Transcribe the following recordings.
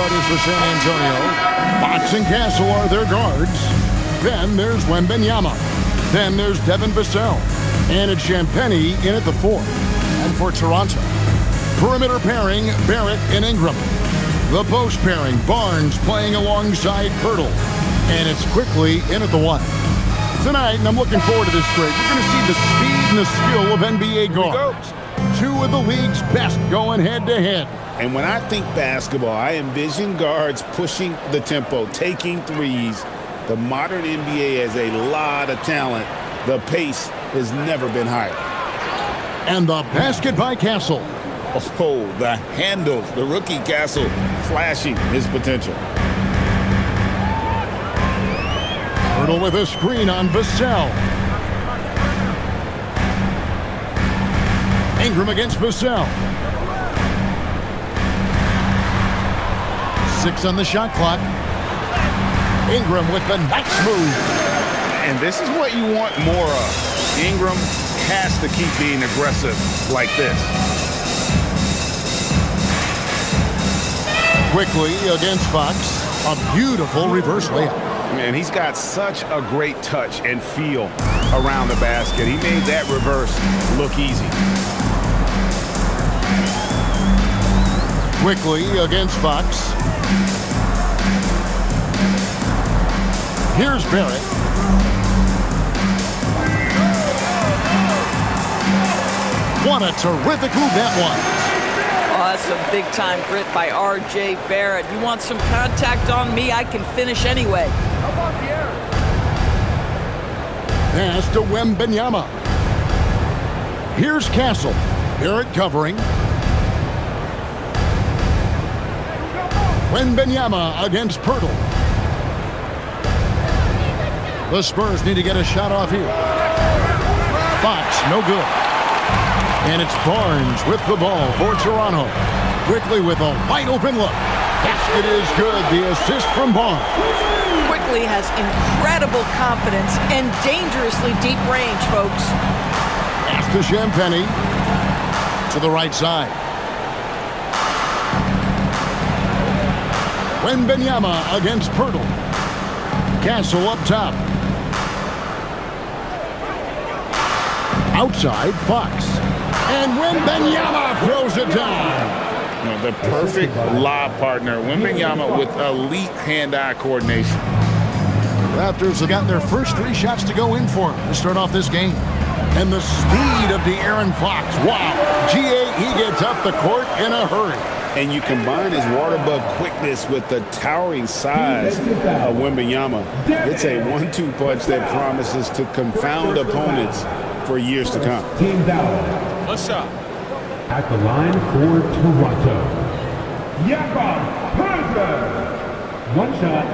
starters for San Antonio. Fox and Castle are their guards. Then there's Wembanyama. Then there's Devin Vassell. And it's Champagnie in at the 4. And for Toronto, perimeter pairing, Barrett and Ingram. The post pairing, Barnes playing alongside Pirtle. And it's Quickly in at the 1. Tonight, and I'm looking forward to this trade, you're going to see the speed and the skill of NBA guards. 2 of the league's best going head-to-head. And when I think basketball, I envision guards pushing the tempo, taking threes. The modern NBA has a lot of talent. The pace has never been higher. And the basket by Castle. Oh, the handles. The rookie Castle flashing his potential. Pirtle with a screen on Vassell. Ingram against Vassell. 6 on the shot clock. Ingram with the nice move. And this is what you want more of. Ingram has to keep being aggressive like this. Quickly against Fox. A beautiful reverse layup. Man, he's got such a great touch and feel around the basket. He made that reverse look easy. Quickly against Fox. Here's Barrett. What a terrific move that was. Oh, that's some big-time grit by R.J. Barrett. You want some contact on me, I can finish anyway. Pass to Wembanyama. Here's Castle. Barrett covering. Wembanyama against Pirtle. The Spurs need to get a shot off here. Fox, no good. And it's Barnes with the ball for Toronto. Quickly with a wide open look. Basket is good. The assist from Barnes. Quickly has incredible confidence and dangerously deep range, folks. Pass to Champagnie. To the right side. Wembanyama against Pirtle. Castle up top. Outside, Fox. And Wembanyama throws it down. The perfect lob partner. Wembanyama with elite hand-eye coordination. Raptors have gotten their first 3 shots to go in for him to start off this game. And the speed of De'Aaron Fox. Wow. GA, he gets up the court in a hurry. And you combine his water bug quickness with the towering size of Wembanyama. It's a 1-2 punch that promises to confound opponents for years to come. Team foul. What's up? At the line for Toronto, Jakob Poeltl. 1 shot.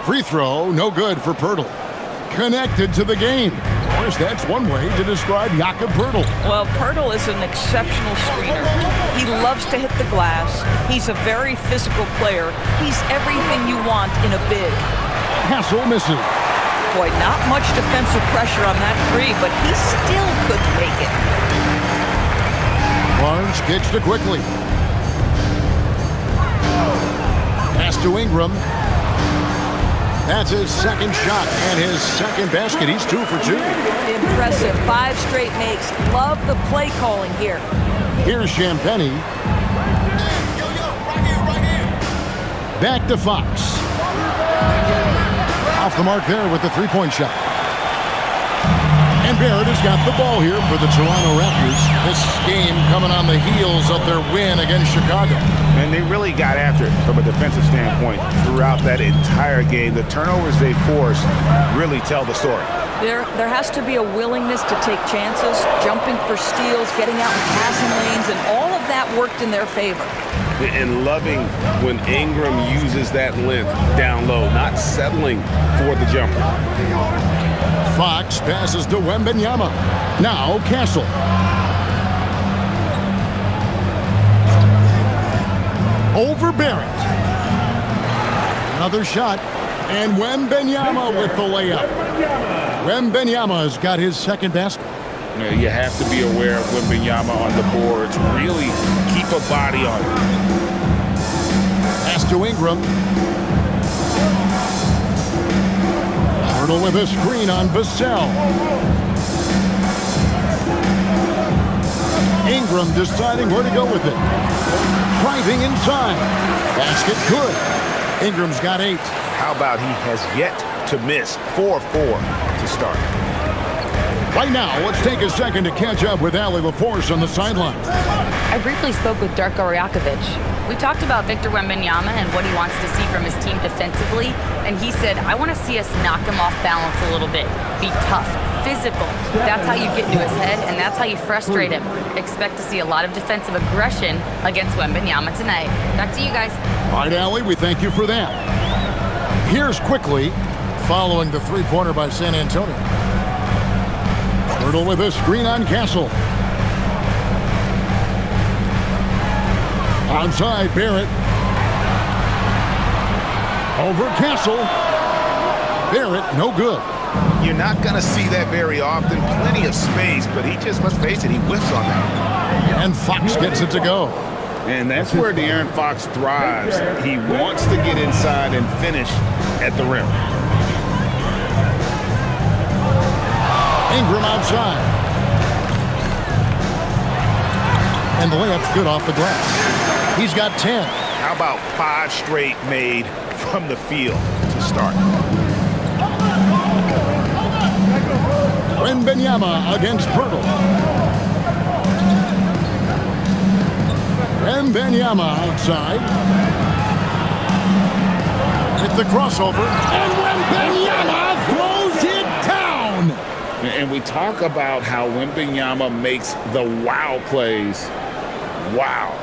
Free throw, no good for Pirtle. Connected to the game. Of course, that's one way to describe Jakob Pirtle. Well, Pirtle is an exceptional screener. He loves to hit the glass. He's a very physical player. He's everything you want in a big. Castle misses. Boy, not much defensive pressure on that 3, but he still couldn't make it. Barnes kicks to Quickly. Pass to Ingram. That's his second shot and his second basket. He's 2 for 2. Impressive. 5 straight makes. Love the play calling here. Here's Champagnie. Back to Fox. Off the mark there with the 3-point shot. And Barrett has got the ball here for the Toronto Raptors. This game coming on the heels of their win against Chicago. And they really got after it from a defensive standpoint throughout that entire game. The turnovers they forced really tell the story. There has to be a willingness to take chances, jumping for steals, getting out in passing lanes, and all of that worked in their favor. And loving when Ingram uses that length down low, not settling for the jumper. Fox passes to Wembanyama. Now Castle. Over Barrett. Another shot. And Wembanyama with the layup. Wembanyama has got his second basket. You have to be aware of Wembanyama on the boards. Really keep a body on it. Pass to Ingram. Hurdle with a screen on Vassell. Ingram deciding where to go with it. Driving inside. Basket good. Ingram's got 8. How about he has yet to miss 4-4 to start? Right now, let's take a second to catch up with Allie LaForce on the sideline. I briefly spoke with Darko Rajakovic. We talked about Victor Wembanyama and what he wants to see from his team defensively, and he said, I want to see us knock him off balance a little bit. Be tough, physical. That's how you get into his head, and that's how you frustrate him. Expect to see a lot of defensive aggression against Wembanyama tonight. Back to you guys. All right, Allie, we thank you for that. Here's quickly, following the three-pointer by San Antonio. Hurdle with a screen on Castle. Onside, Barrett. Over Castle. Barrett, no good. You're not going to see that very often. Plenty of space, but he just, let's face it, he whiffs on that. And Fox gets it to go. And that's where De'Aaron Fox thrives. He wants to get inside and finish at the rim. Ingram outside. And the layup's good off the glass. He's got 10. How about 5 straight made from the field to start? Wembanyama against Pirtle. Wembanyama outside. With the crossover. And Wembanyama throws it down. And we talk about how Wembanyama makes the wow plays. Wow.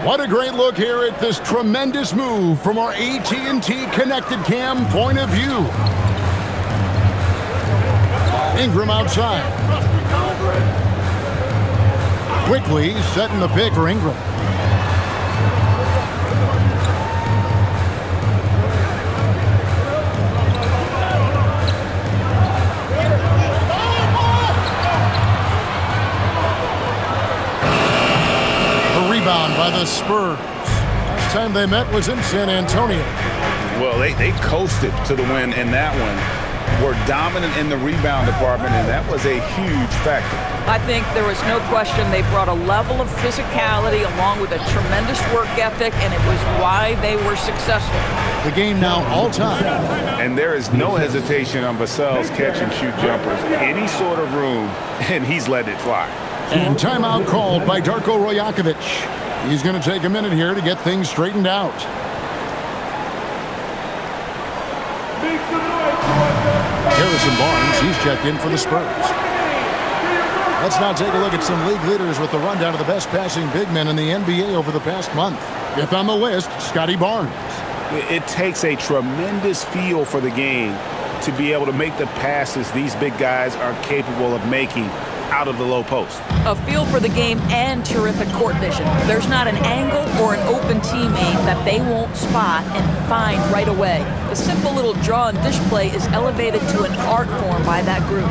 What a great look here at this tremendous move from our AT&T Connected Cam point of view. Ingram outside. Quickly setting the pick for Ingram. By the Spurs. Last time they met was in San Antonio. Well, they coasted to the win in that one. Were dominant in the rebound department, and that was a huge factor. I think there was no question they brought a level of physicality along with a tremendous work ethic, and it was why they were successful. The game now all-time. And there is no hesitation on Vassell's catch-and-shoot jumpers. Any sort of room, and he's let it fly. And timeout called by Darko Rajakovic. He's going to take a minute here to get things straightened out. Harrison Barnes, he's checked in for the Spurs. Let's now take a look at some league leaders with the rundown of the best passing big men in the NBA over the past month. Fifth on the list, Scotty Barnes. It takes a tremendous feel for the game to be able to make the passes these big guys are capable of making out of the low post. A feel for the game and terrific court vision. There's not an angle or an open teammate that they won't spot and find right away. The simple little draw and dish play is elevated to an art form by that group.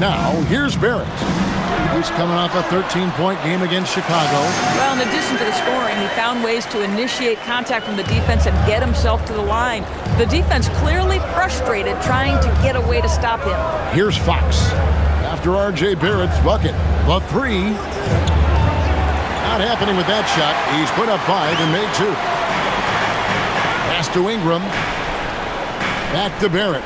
Now, here's Barrett. He's coming off a 13-point game against Chicago. Well, in addition to the scoring, he found ways to initiate contact from the defense and get himself to the line. The defense clearly frustrated trying to get a way to stop him. Here's Fox. After R.J. Barrett's bucket, the 3. Not happening with that shot. He's put up 5 and made 2. Pass to Ingram. Back to Barrett.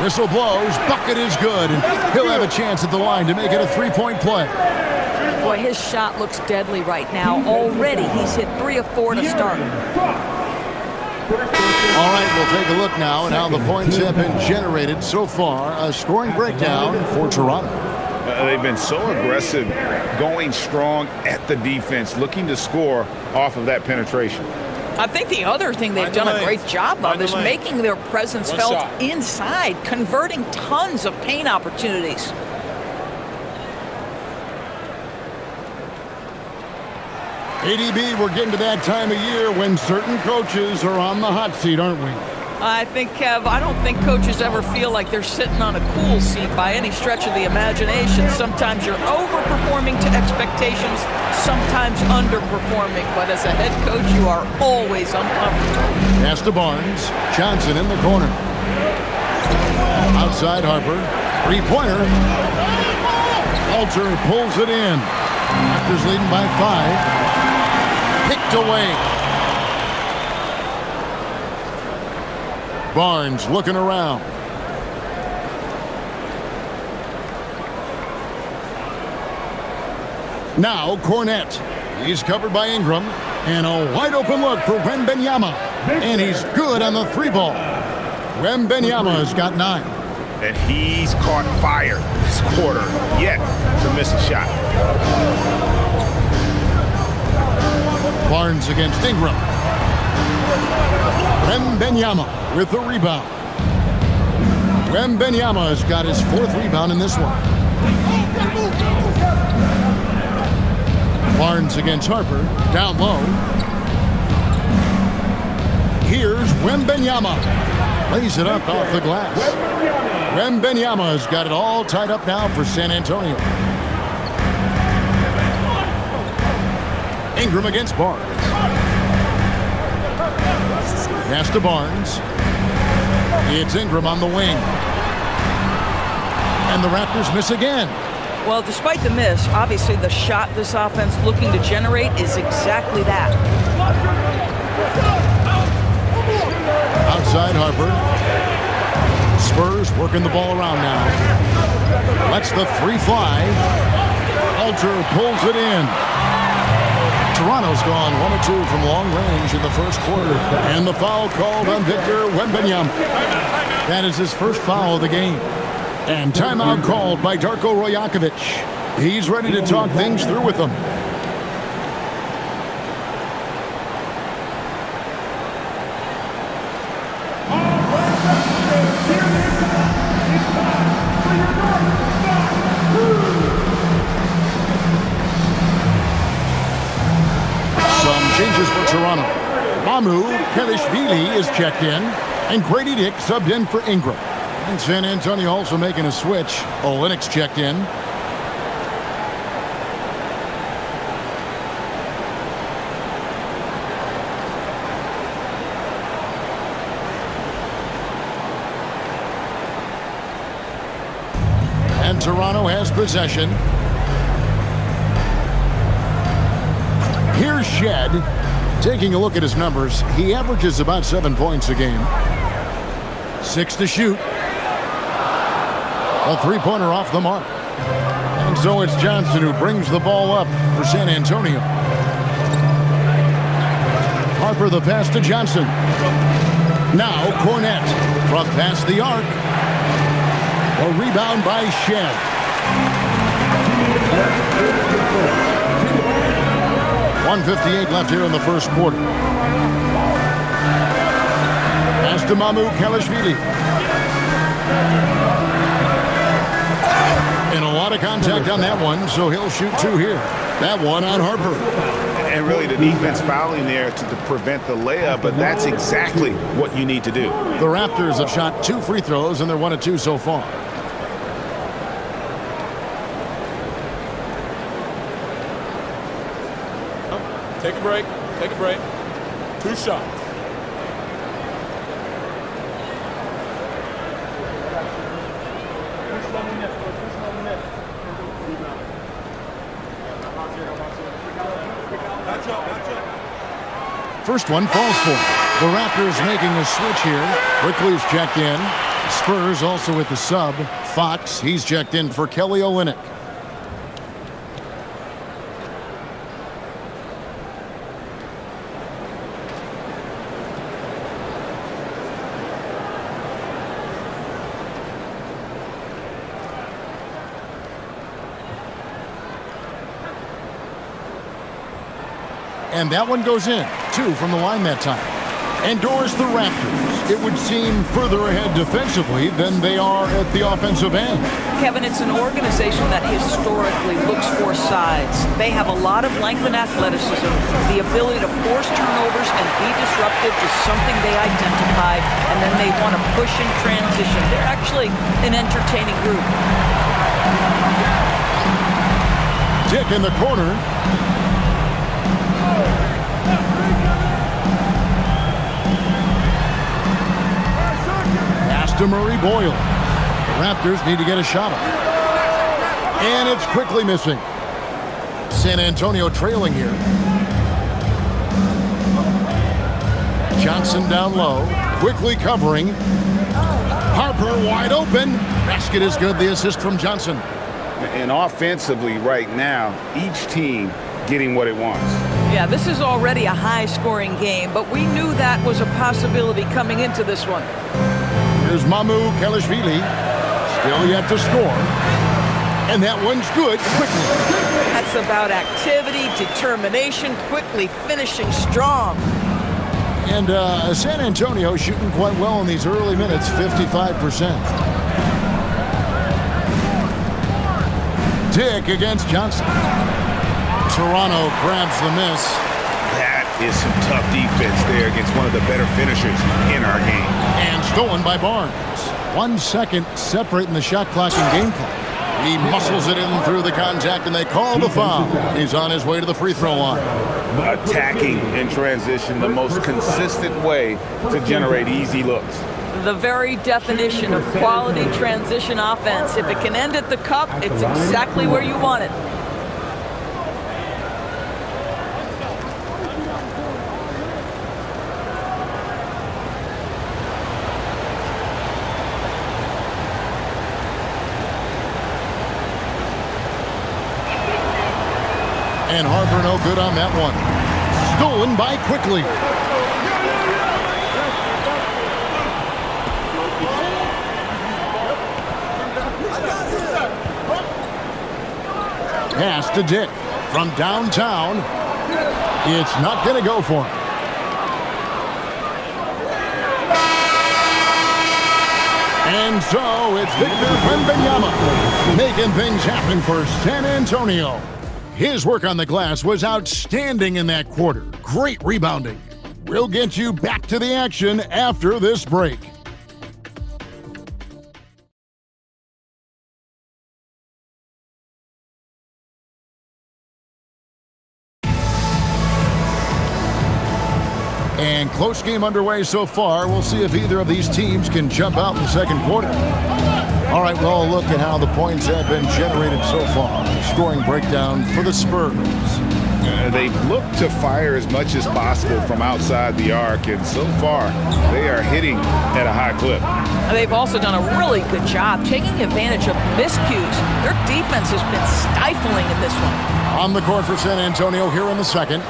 Whistle blows. Bucket is good. And he'll have a chance at the line to make it a 3-point play. Boy, his shot looks deadly right now. Already he's hit 3 of 4 to start. All right, we'll take a look now at how the points have been generated so far. A scoring breakdown for Toronto. They've been so aggressive, going strong at the defense, looking to score off of that penetration. I think the other thing they've done a great job of is making their presence felt inside, converting tons of paint opportunities. ADB, we're getting to that time of year when certain coaches are on the hot seat, aren't we? I think, Kev, I don't think coaches ever feel like they're sitting on a cool seat by any stretch of the imagination. Sometimes you're overperforming to expectations, sometimes underperforming. But as a head coach, you are always uncomfortable. Pass to Barnes. Johnson in the corner. Outside Harper. Three-pointer. Alter pulls it in. Raptors leading by 5. Picked away. Barnes looking around. Now Cornette. He's covered by Ingram. And a wide open look for Wembanyama. And he's good on the 3-ball. Wembanyama's got 9. And he's caught fire this quarter, yet to miss a shot. Barnes against Ingram. Wembanyama with the rebound. Wembanyama has got his 4th rebound in this one. Barnes against Harper, down low. Here's Wembanyama. Lays it up off the glass. Wembanyama has got it all tied up now for San Antonio. Ingram against Barnes. Pass to Barnes. It's Ingram on the wing. And the Raptors miss again. Well, despite the miss, obviously the shot this offense looking to generate is exactly that. Outside Harper. Spurs working the ball around now. Lets the 3 fly. Alter pulls it in. Toronto's gone 1 of 2 from long range in the first quarter. And the foul called on Victor Wembanyama. That is his first foul of the game. And timeout called by Darko Rajakovic. He's ready to talk things through with them. Changes for Toronto. Mamu Kelishvili is checked in, and Grady Dick subbed in for Ingram. And San Antonio also making a switch. Lynx checked in. And Toronto has possession. Here's Shed. Taking a look at his numbers, he averages about 7 points a game. 6 to shoot. A 3-pointer off the mark. And so it's Johnson who brings the ball up for San Antonio. Harper the pass to Johnson. Now Cornette from past the arc. A rebound by Shed. 1:58 left here in the first quarter. Pass to Mamu Kelishvili. And a lot of contact on that one, so he'll shoot 2 here. That one on Harper. And really the defense fouling there to prevent the layup, but that's exactly what you need to do. The Raptors have shot 2 free throws, and they're 1 of 2 so far. Take a break. Take a break. 2 shots. First one falls for. The Raptors making a switch here. Quickly's checked in. Spurs also with the sub. Fox, he's checked in for Kelly Olynyk. And that one goes in. 2 from the line that time. endures the Raptors. It would seem further ahead defensively than they are at the offensive end. Kevin, it's an organization that historically looks for size. They have a lot of length and athleticism. The ability to force turnovers and be disruptive is something they identify, and then they want to push in transition. They're actually an entertaining group. Dick in the corner. To Murray Boyle. The Raptors need to get a shot off. And it's quickly missing. San Antonio trailing here. Johnson down low. Quickly covering. Harper wide open. Basket is good. The assist from Johnson. And offensively right now, each team getting what it wants. Yeah, this is already a high-scoring game, but we knew that was a possibility coming into this one. Here's Mamu Kelishvili, still yet to score. And that one's good quickly. That's about activity, determination, quickly finishing strong. And San Antonio shooting quite well in these early minutes, 55%. Dick against Johnson. Toronto grabs the miss. That is some tough defense there against one of the better finishers in our game. And stolen by Barnes. 1 second separating the shot clock and game clock. He muscles it in through the contact, and they call the foul. He's on his way to the free throw line. Attacking in transition, the most consistent way to generate easy looks. The very definition of quality transition offense. If it can end at the cup, it's exactly where you want it. And Harper no good on that one. Stolen by Quickly. Pass to Dick from downtown. It's not going to go for him. And so it's Victor Wembanyama making things happen for San Antonio. His work on the glass was outstanding in that quarter. Great rebounding. We'll get you back to the action after this break. And close game underway so far. We'll see if either of these teams can jump out in the second quarter. All right, well, look at how the points have been generated so far. Scoring breakdown for the Spurs. They've looked to fire as much as possible from outside the arc, and so far they are hitting at a high clip. They've also done a really good job taking advantage of miscues. Their defense has been stifling in this one. On the court for San Antonio here in the second.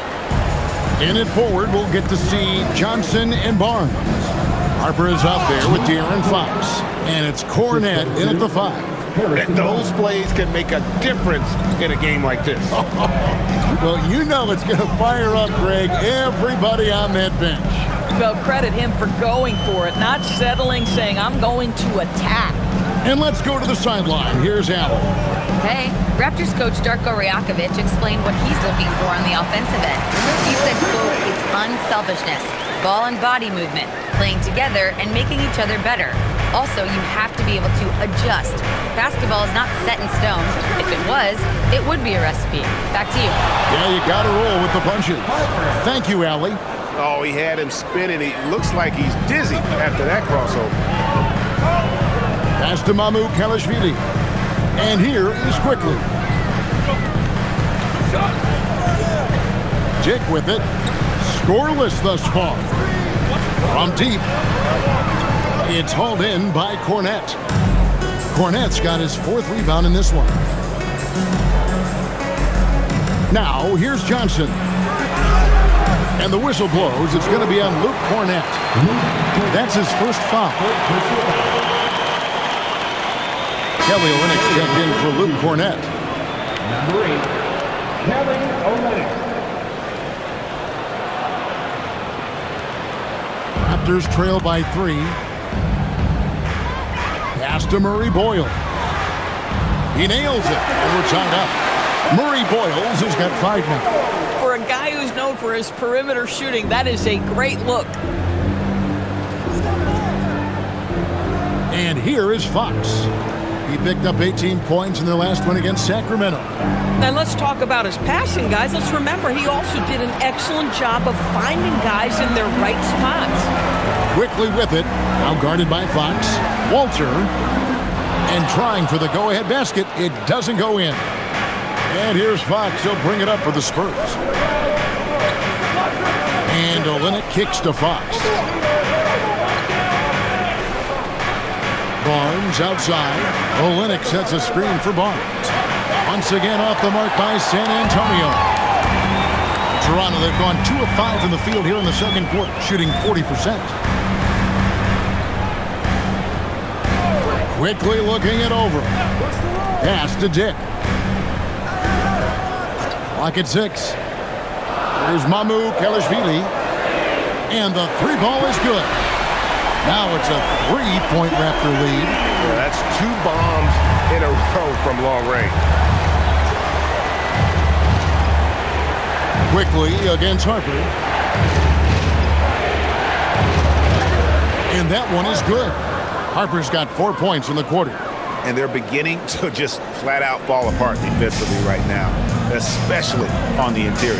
In it forward, we'll get to see Johnson and Barnes. Harper is out there with De'Aaron Fox. And it's Cornette in at the 5. And those plays can make a difference in a game like this. Well, you know it's going to fire up, Greg, everybody on that bench. Well, credit him for going for it, not settling, saying, I'm going to attack. And let's go to the sideline. Here's Allen. Hey, Raptors coach Darko Rajakovic explained what he's looking for on the offensive end. He said, quote, it's unselfishness, ball and body movement, playing together and making each other better. Also, you have to be able to adjust. Basketball is not set in stone. If it was, it would be a recipe. Back to you. Yeah, you got to roll with the punches. Thank you, Allie. Oh, he had him spinning. He looks like he's dizzy after that crossover. Pass to Mamu Kelishvili. And here is Quickly. Dick with it. Scoreless thus far. From deep. It's hauled in by Cornette. Cornette's got his 4th rebound in this one. Now, here's Johnson. And the whistle blows. It's going to be on Luke Cornette. That's his first foul. Kelly Olynyk checked in for Luke Cornette. Number 8, Kelly Olynyk. Raptors trail by 3. Pass to Murray Boyle. He nails it, and we're tied up. Murray Boyles has got 5 now. For a guy who's known for his perimeter shooting, that is a great look. And here is Fox. He picked up 18 points in their last win against Sacramento. And let's talk about his passing, guys. Let's remember he also did an excellent job of finding guys in their right spots. Quickly with it, now guarded by Fox. Walter, and trying for the go-ahead basket. It doesn't go in. And here's Fox. He'll bring it up for the Spurs. And Olynyk kicks to Fox. Barnes outside. Olynyk sets a screen for Barnes. Once again off the mark by San Antonio. Toronto, they've gone 2 of 5 in the field here in the second quarter, shooting 40%. Quickly looking it over. Pass to Dick. Clock at 6. Here's Mamu Kelishvili. And the 3 ball is good. Now it's a 3-point Raptor lead. Yeah, that's 2 bombs in a row from long range. Quickly against Harper. And that one is good. Harper's got 4 points in the quarter. And they're beginning to just flat out fall apart defensively right now, especially on the interior.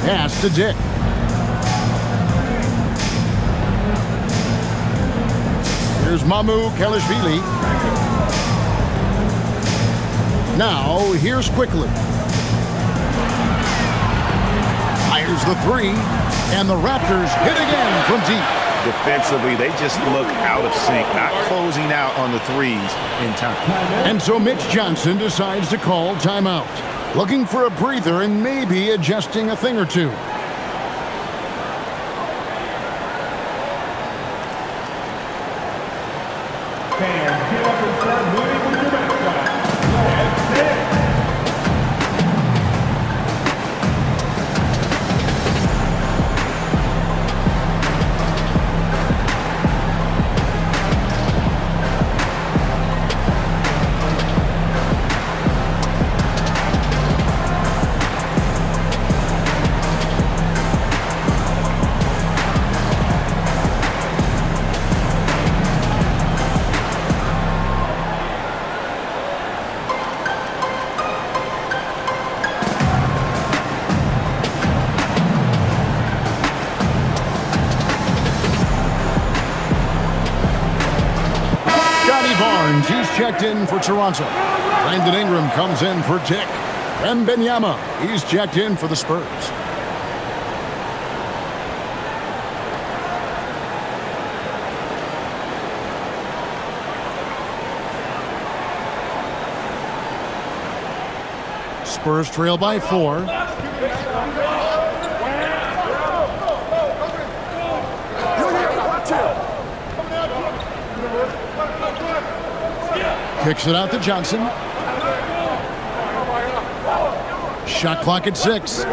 Pass to Dick. Here's Mamu Kelishvili. Now, here's Quickly. Fires the 3, and the Raptors hit again from deep. Defensively, they just look out of sync, not closing out on the 3s in time. And so Mitch Johnson decides to call timeout, looking for a breather and maybe adjusting a thing or two. Fans, get up and start moving with your mascot. Let's dance. Barnes, he's checked in for Toronto. Brandon Ingram comes in for Dick. Wembanyama, he's checked in for the Spurs. Spurs trail by 4. Kicks it out to Johnson. Shot clock at 6.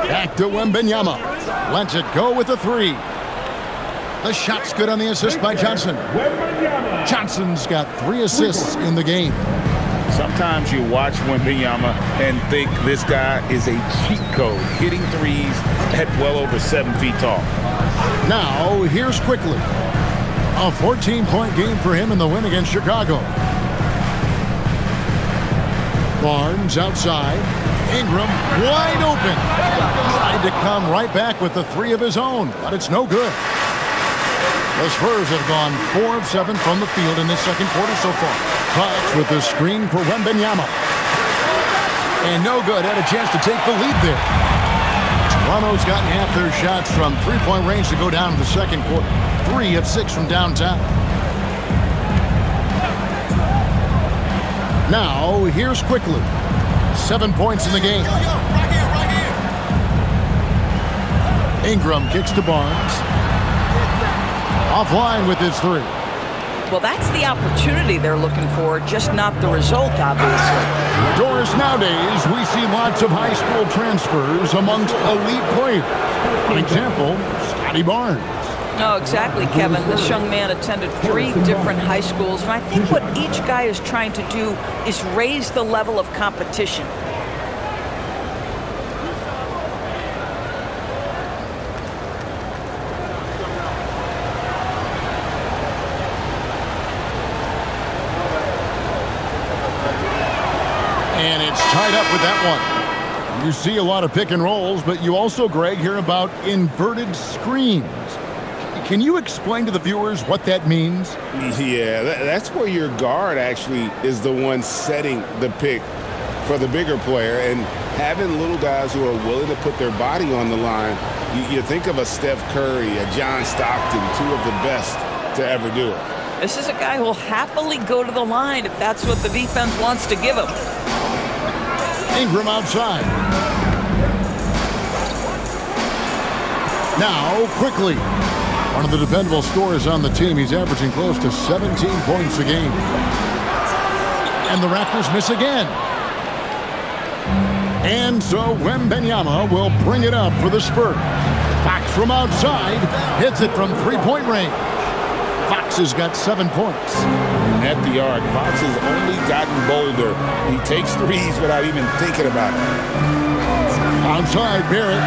Back to Wembanyama. Lets it go with the 3. The shot's good on the assist by Johnson. Johnson's got 3 assists in the game. Sometimes you watch Wembanyama and think this guy is a cheat code, hitting 3s at well over 7 feet tall. Now, here's Quickly. A 14-point game for him in the win against Chicago. Barnes outside. Ingram wide open. Tried to come right back with the 3 of his own, but it's no good. The Spurs have gone 4 of 7 from the field in this second quarter so far. Fox with the screen for Wembanyama. And no good. Had a chance to take the lead there. Toronto's gotten half their shots from 3-point range to go down in the second quarter. 3 of 6 from downtown. Now, here's Quickly. 7 points in the game. Ingram kicks to Barnes. Offline with his 3. Well, that's the opportunity they're looking for, just not the result, obviously. Doris, nowadays, we see lots of high school transfers amongst elite players. For example, Scotty Barnes. No, exactly, Kevin. This young man attended 3 different high schools, and I think what each guy is trying to do is raise the level of competition. And it's tied up with that one. You see a lot of pick and rolls, but you also, Greg, hear about inverted screens. Can you explain to the viewers what that means? Yeah, that's where your guard actually is the one setting the pick for the bigger player, and having little guys who are willing to put their body on the line. You think of a Steph Curry, a John Stockton, 2 of the best to ever do it. This is a guy who will happily go to the line if that's what the defense wants to give him. Ingram outside. Now, quickly. One of the dependable scorers on the team. He's averaging close to 17 points a game. And the Raptors miss again. And so Wembanyama will bring it up for the Spurs. Fox from outside hits it from three-point range. Fox has got 7 points. At the arc, Fox has only gotten bolder. He takes threes without even thinking about it. Outside, Barrett.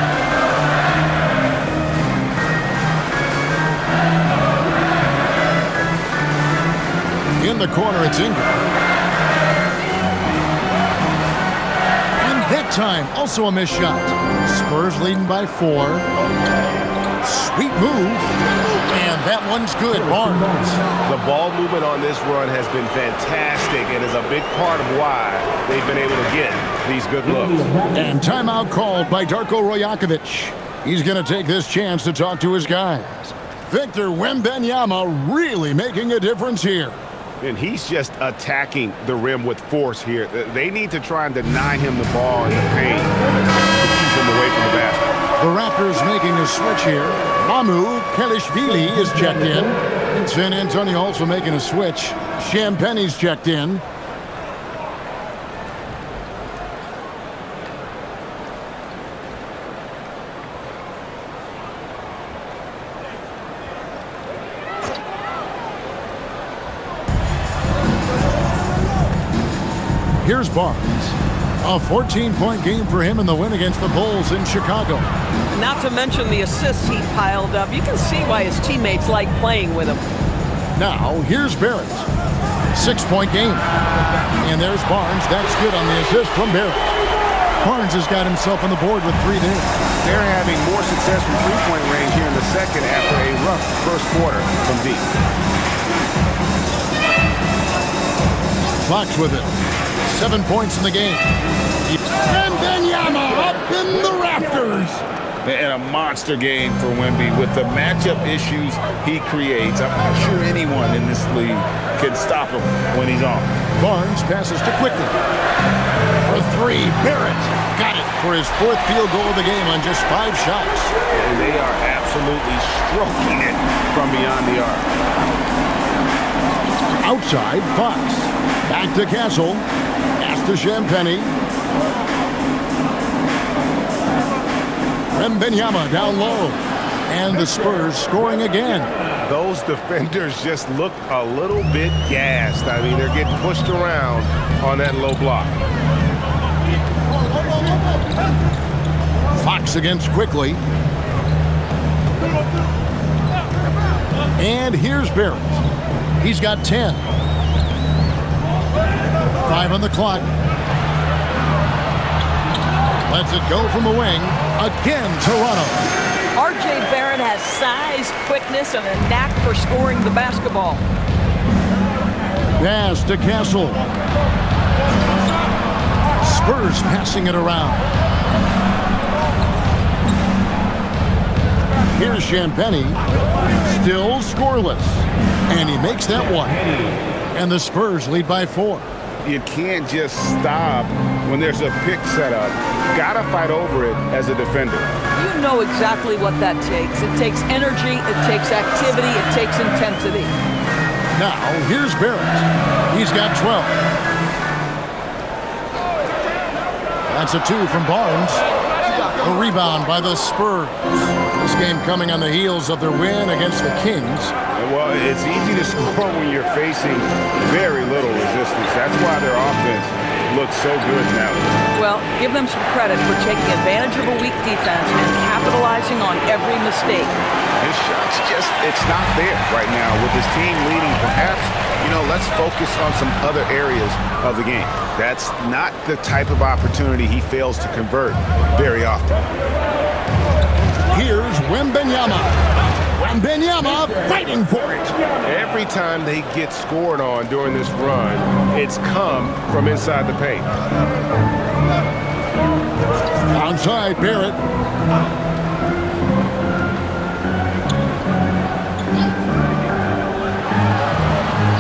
In the corner, it's Ingram. And that time, also a missed shot. Spurs leading by 4. Sweet move. And that one's good. Barnes. The ball movement on this run has been fantastic and is a big part of why they've been able to get these good looks. And timeout called by Darko Rajakovic. He's going to take this chance to talk to his guys. Victor Wembanyama really making a difference here. And he's just attacking the rim with force here. They need to try and deny him the ball in the paint to keep him away from the basket. The Raptors making a switch here. Mamu Kelishvili is checked in. And San Antonio also making a switch. Champagne's checked in. Here's Barnes. A 14-point game for him in the win against the Bulls in Chicago. Not to mention the assists he piled up. You can see why his teammates like playing with him. Now, here's Barrett. 6-point game. And there's Barnes. That's good on the assist from Barrett. Barnes has got himself on the board with 3 there. They're having more success from three-point range here in the second after a rough first quarter from deep. Fox with it. 7 points in the game. And Wembanyama up in the rafters. And a monster game for Wemby with the matchup issues he creates. I'm not sure anyone in this league can stop him when he's on. Barnes passes to Quickly. For 3, Barrett got it for his 4th field goal of the game on just 5 shots. And they are absolutely stroking it from beyond the arc. Outside, Fox. Back to Castle. Pass to Champagnie. Wembanyama down low. And the Spurs scoring again. Those defenders just look a little bit gassed. I mean, they're getting pushed around on that low block. Fox against Quickly. And here's Barrett. He's got 10. 5 on the clock. Lets it go from the wing. Again, Toronto. R.J. Barrett has size, quickness, and a knack for scoring the basketball. Pass to Castle. Spurs passing it around. Here's Champagnie. Still scoreless. And he makes that one. And the Spurs lead by 4. You can't just stop when there's a pick set up. Gotta fight over it as a defender. You know exactly what that takes. It takes energy, it takes activity, it takes intensity. Now, here's Barrett. He's got 12. That's a 2 from Barnes. A rebound by the Spurs. This game coming on the heels of their win against the Kings. Well, it's easy to score when you're facing very little resistance. That's why their offense looks so good now. Well, give them some credit for taking advantage of a weak defense and capitalizing on every mistake. His shots it's not there right now. With his team leading, perhaps, let's focus on some other areas of the game. That's not the type of opportunity he fails to convert very often. Here's Wembanyama. Wembanyama fighting for it. Every time they get scored on during this run, it's come from inside the paint. Outside, Barrett.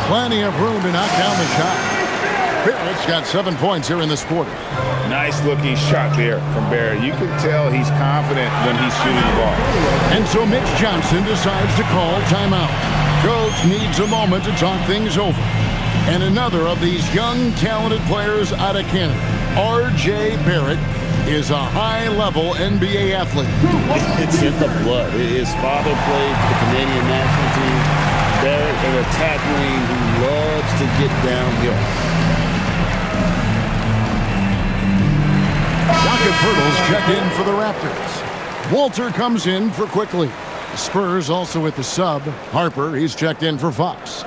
Plenty of room to knock down the shot. Barrett's got 7 points here in this quarter. Nice looking shot there from Barrett. You can tell he's confident when he's shooting the ball. And so Mitch Johnson decides to call timeout. Coach needs a moment to talk things over. And another of these young, talented players out of Canada, R.J. Barrett, is a high-level NBA athlete. It's in the blood. His father played for the Canadian national team. Barrett, an attack wing who loves to get downhill. Jakob Poeltl's checked in for the Raptors. Walter comes in for Quickly. The Spurs also with the sub. Harper, he's checked in for Fox.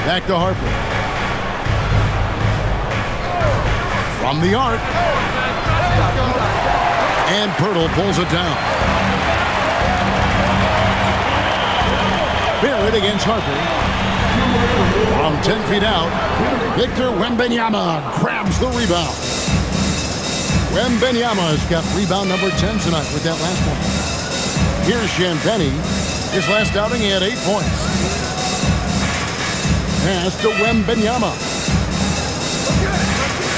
Back to Harper. From the arc. And Poeltl pulls it down. Barrett against Harper. From 10 feet out, Victor Wembanyama grabs the rebound. Wembanyama's got rebound number 10 tonight with that last one. Here's Champagnie. His last outing, he had 8 points. Pass to Wembanyama.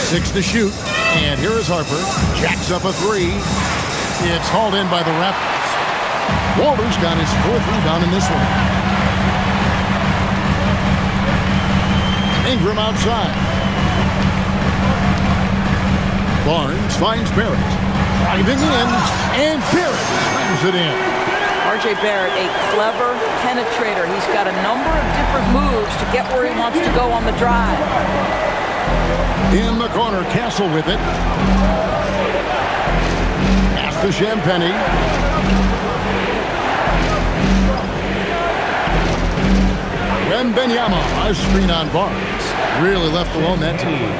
6 to shoot. And here is Harper. Jacks up a 3. It's hauled in by the Raptors. Walter's got his 4th rebound in this one. Ingram outside. Barnes finds Barrett. Driving in. And Barrett slams it in. R.J. Barrett, a clever penetrator. He's got a number of different moves to get where he wants to go on the drive. In the corner, Castle with it. Pass to Champagnie. Wembanyama, a screen on Barnes. Really left alone that team.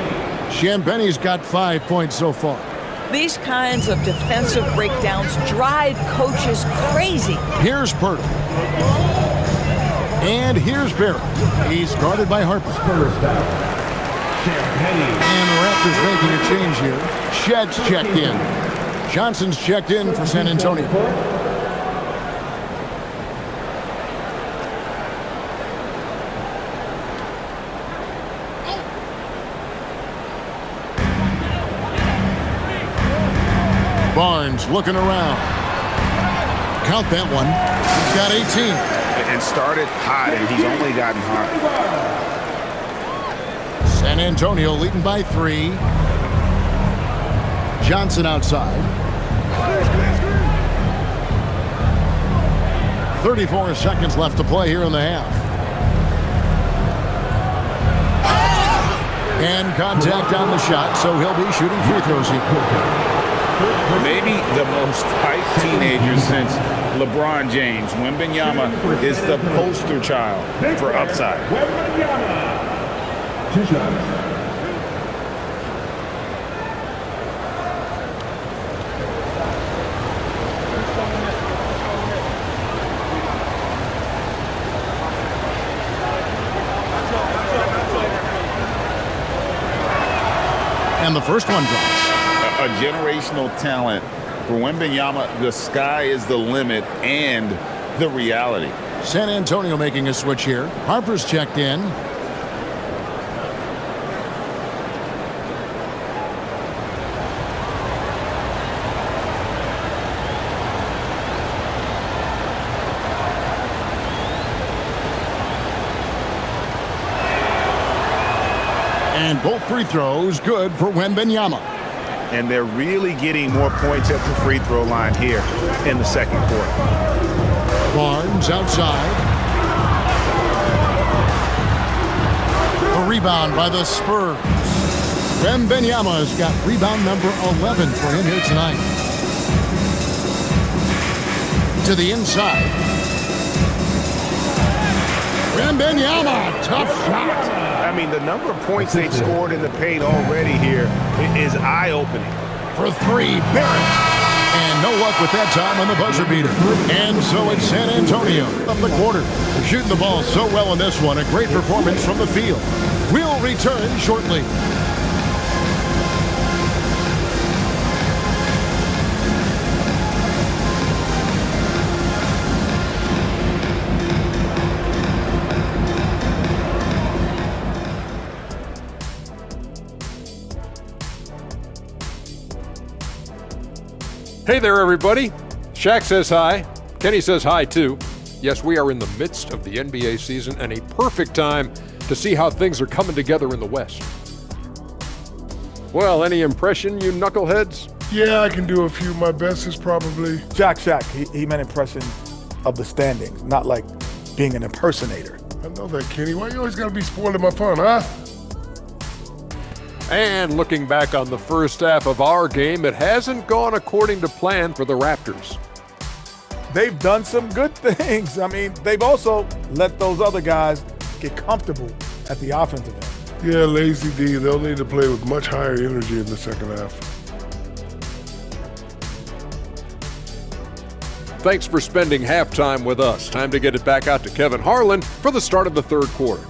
Champagnie's got 5 points so far. These kinds of defensive breakdowns drive coaches crazy. Here's Poeltl. And here's Barrett. He's guarded by Harper. And the Raptors making a change here. Shedd's checked in. Johnson's checked in for San Antonio. Barnes looking around. Count that one. He's got 18. And started hot, and he's only gotten hot. San Antonio leading by 3. Johnson outside. 34 seconds left to play here in the half. And contact on the shot, so he'll be shooting free throws here. Maybe the most hyped teenager since LeBron James. Wembanyama is the poster child for upside. Wembanyama. 2 shots. And the first one drops. A generational talent For Wembanyama, the sky is the limit and the reality. San Antonio making a switch here. Harper's checked in. And both free throws good for Wembanyama. And they're really getting more points at the free throw line here in the second quarter. Barnes outside. A rebound by the Spurs. Wembanyama's got rebound number 11 for him here tonight. To the inside. Wembanyama, tough shot. I mean, the number of points they've scored in the paint already here is eye-opening. For three, Barrett. And no luck with that time on the buzzer beater. And so it's San Antonio up the quarter. They're shooting the ball so well in this one. A great performance from the field. We'll return shortly. Hey there, everybody. Shaq says hi. Kenny says hi, too. Yes, we are in the midst of the NBA season and a perfect time to see how things are coming together in the West. Well, any impression, you knuckleheads? Yeah, I can do a few. My best is probably... Shaq. He meant impressions of the standings, not like being an impersonator. I know that, Kenny. Why you always gotta be spoiling my fun, huh? And looking back on the first half of our game, it hasn't gone according to plan for the Raptors. They've done some good things. I mean, they've also let those other guys get comfortable at the offensive end. Yeah, lazy D. They'll need to play with much higher energy in the second half. Thanks for spending halftime with us. Time to get it back out to Kevin Harlan for the start of the third quarter.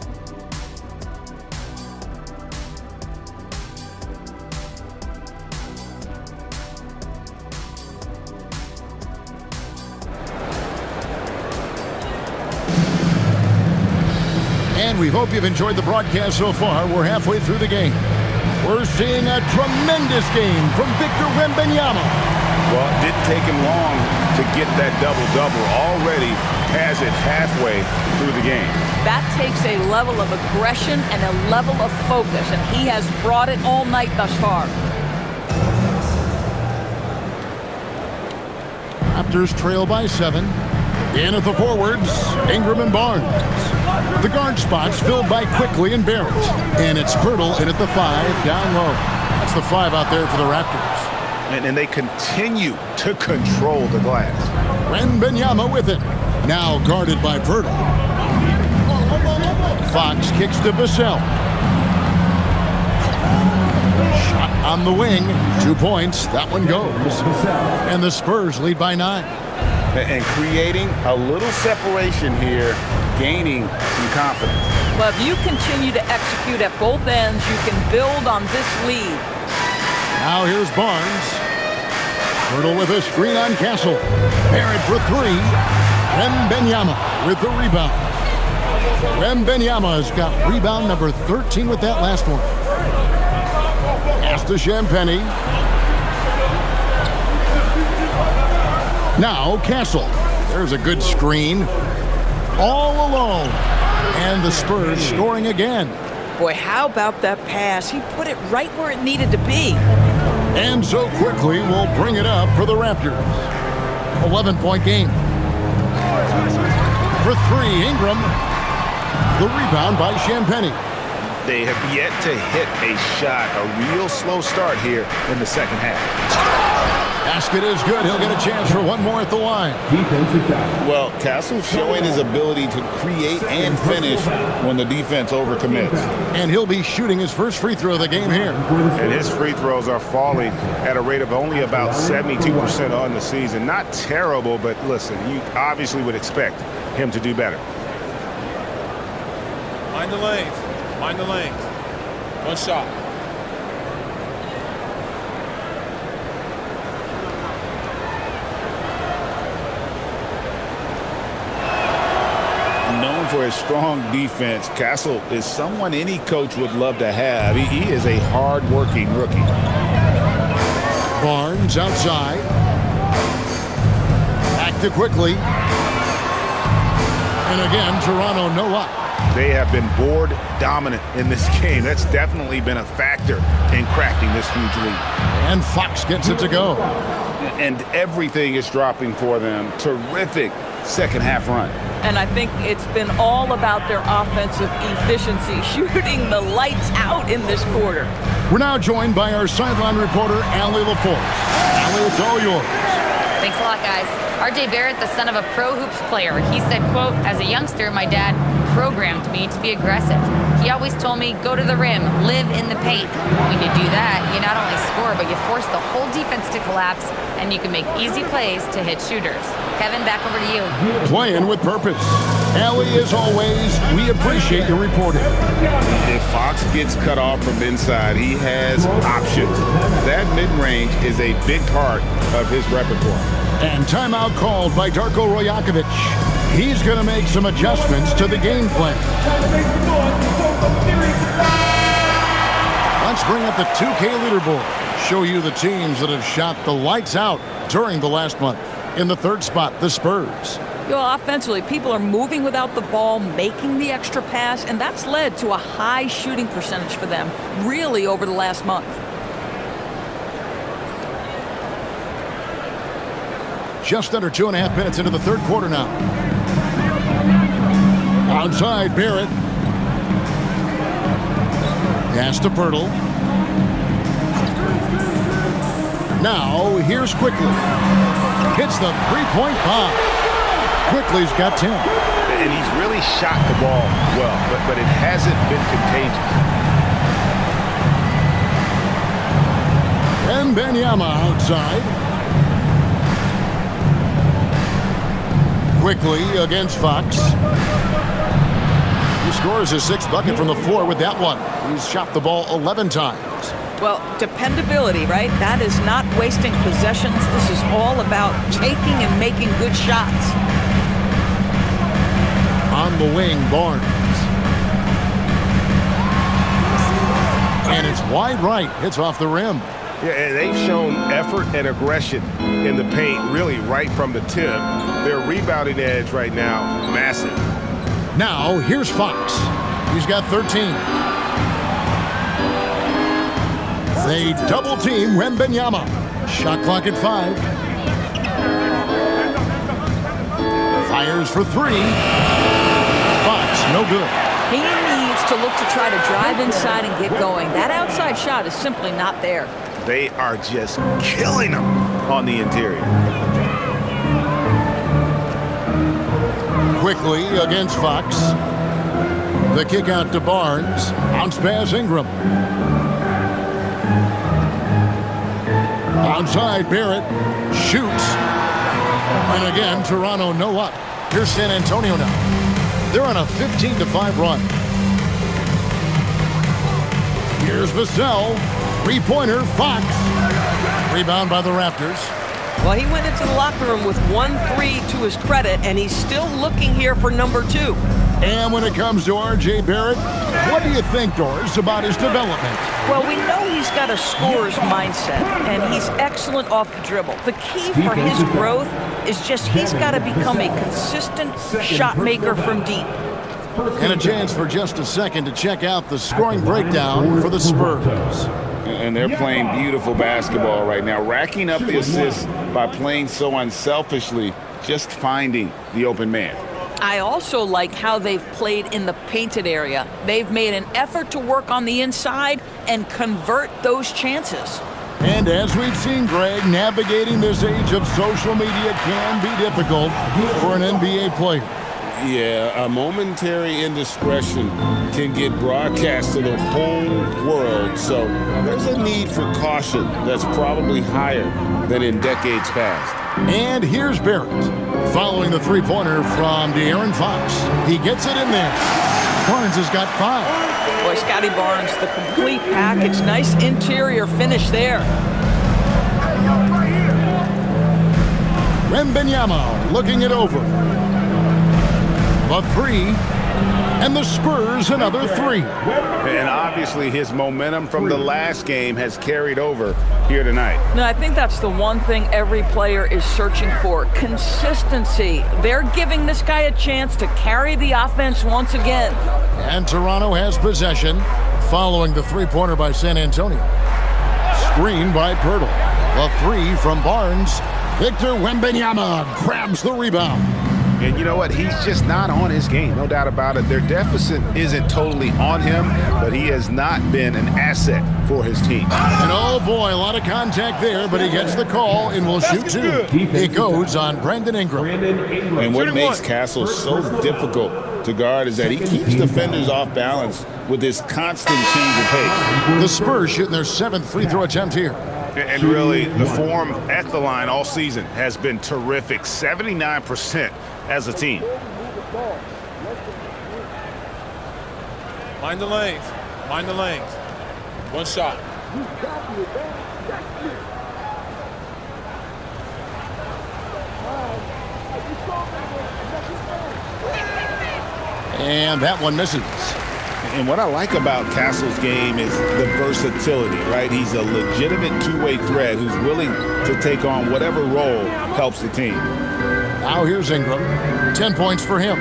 We hope you've enjoyed the broadcast so far. We're halfway through the game. We're seeing a tremendous game from Victor Wembanyama. Well, it didn't take him long to get that double-double. Already has it halfway through the game. That takes a level of aggression and a level of focus, and he has brought it all night thus far. Raptors trail by 7. In at the forwards, Ingram and Barnes. The guard spots filled by Quickly and Barrett. And it's Pirtle in at the 5, down low. That's the 5 out there for the Raptors. And they continue to control the glass. Wembanyama with it. Now guarded by Pirtle. Fox kicks to Vassell. Shot on the wing. 2 points. That one goes. And the Spurs lead by 9. And creating a little separation here, gaining some confidence. Well, if you continue to execute at both ends, you can build on this lead. Now here's Barnes. Pirtle with a screen on Castle. Barrett for 3. Wembanyama with the rebound. Wembanyama's got rebound number 13 with that last one. Pass to Champagnie. Now Castle. There's a good screen. All alone. And the Spurs scoring again. Boy, how about that pass? He put it right where it needed to be. And so Quickly will bring it up for the Raptors. 11-point game. For 3, Ingram. The rebound by Champagnie. They have yet to hit a shot. A real slow start here in the second half. Basket is good. He'll get a chance for one more at the line. Well, Castle's showing his ability to create and finish when the defense overcommits. And he'll be shooting his first free throw of the game here. And his free throws are falling at a rate of only about 72% on the season. Not terrible, but listen, you obviously would expect him to do better. Mind the lanes. Mind the lanes. One shot. for his strong defense, Castle is someone any coach would love to have. He is a hard-working rookie. Barnes outside. Back to quickly. And again, Toronto no up. They have been board dominant in this game. That's definitely been a factor in crafting this huge lead. And Fox gets it to go. And everything is dropping for them. Terrific second half run. And I think it's been all about their offensive efficiency, shooting the lights out in this quarter. We're now joined by our sideline reporter, Allie LaForce. Allie, it's all yours. Thanks a lot, guys. R.J. Barrett, the son of a pro hoops player, he said, quote, "As a youngster, my dad programmed me to be aggressive. He always told me, go to the rim, live in the paint. When you do that, you not only score, but you force the whole defense to collapse, and you can make easy plays to hit shooters." Kevin, back over to you. Playing with purpose. Allie, as always, we appreciate your reporting. If Fox gets cut off from inside, he has options. That mid-range is a big part of his repertoire. And timeout called by Darko Rajakovic. He's going to make some adjustments to the game plan. Let's bring up the 2K leaderboard. Show you the teams that have shot the lights out during the last month. In the third spot, the Spurs. Offensively, people are moving without the ball, making the extra pass, and that's led to a high shooting percentage for them, really over the last month. Just under 2.5 minutes into the third quarter now. Outside, Barrett. Pass to Pirtle. Now, here's Quickly. Hits the three-point bomb. Quickly's got 10. And he's really shot the ball well, but it hasn't been contagious. And Wembanyama outside. Quickly against Fox. He scores his sixth bucket from the floor with that one. He's shot the ball 11 times. Well, dependability, right? That is not wasting possessions. This is all about taking and making good shots. On the wing, Barnes. And it's wide right. Hits off the rim. Yeah, they've shown effort and aggression in the paint, really right from the tip. Their rebounding edge right now, massive. Now, here's Fox. He's got 13. They double-team Wembanyama. Shot clock at 5. Fires for 3. Fox, no good. He needs to look to try to drive inside and get going. That outside shot is simply not there. They are just killing them on the interior. Quickly against Fox. The kick out to Barnes. Bounce pass Ingram. Outside Barrett. Shoots. And again, Toronto no up. Here's San Antonio now. They're on a 15-5 run. Here's Vassell. Three-pointer, Fox. Rebound by the Raptors. Well, he went into the locker room with 1-3 to his credit, and he's still looking here for number 2. And when it comes to R.J. Barrett, what do you think, Doris, about his development? Well, we know he's got a scorer's mindset, and he's excellent off the dribble. The key for his growth is just he's got to become a consistent shot maker from deep. And a chance for just a second to check out the scoring breakdown for the Spurs. And they're playing beautiful basketball right now, racking up the assists by playing so unselfishly, just finding the open man. I also like how they've played in the painted area. They've made an effort to work on the inside and convert those chances. And as we've seen, Greg, navigating this age of social media can be difficult for an NBA player. Yeah, a momentary indiscretion can get broadcast to the whole world, so there's a need for caution that's probably higher than in decades past. And here's Barrett, following the three-pointer from De'Aaron Fox. He gets it in there. Barnes has got 5. Boy, Scotty Barnes, the complete package. Nice interior finish there. Wembanyama looking it over. The 3, And the Spurs another 3. And obviously his momentum from the last game has carried over here tonight. No, I think that's the one thing every player is searching for, consistency. They're giving this guy a chance to carry the offense once again. And Toronto has possession following the three-pointer by San Antonio. Screen by Pirtle. The 3 from Barnes. Victor Wembanyama grabs the rebound. And you know what? He's just not on his game, no doubt about it. Their deficit isn't totally on him, but he has not been an asset for his team. And oh boy, a lot of contact there, but he gets the call and will shoot 2. It goes on Brandon Ingram. And what makes Castle so difficult to guard is that he keeps defenders off balance with his constant change of pace. The Spurs shooting their 7th free throw attempt here. And really, the form at the line all season has been terrific, 79% as a team. Mind the lanes. Mind the lanes. One shot. And that one misses. And what I like about Castle's game is the versatility, right? He's a legitimate two-way threat who's willing to take on whatever role helps the team. Now here's Ingram. 10 points for him.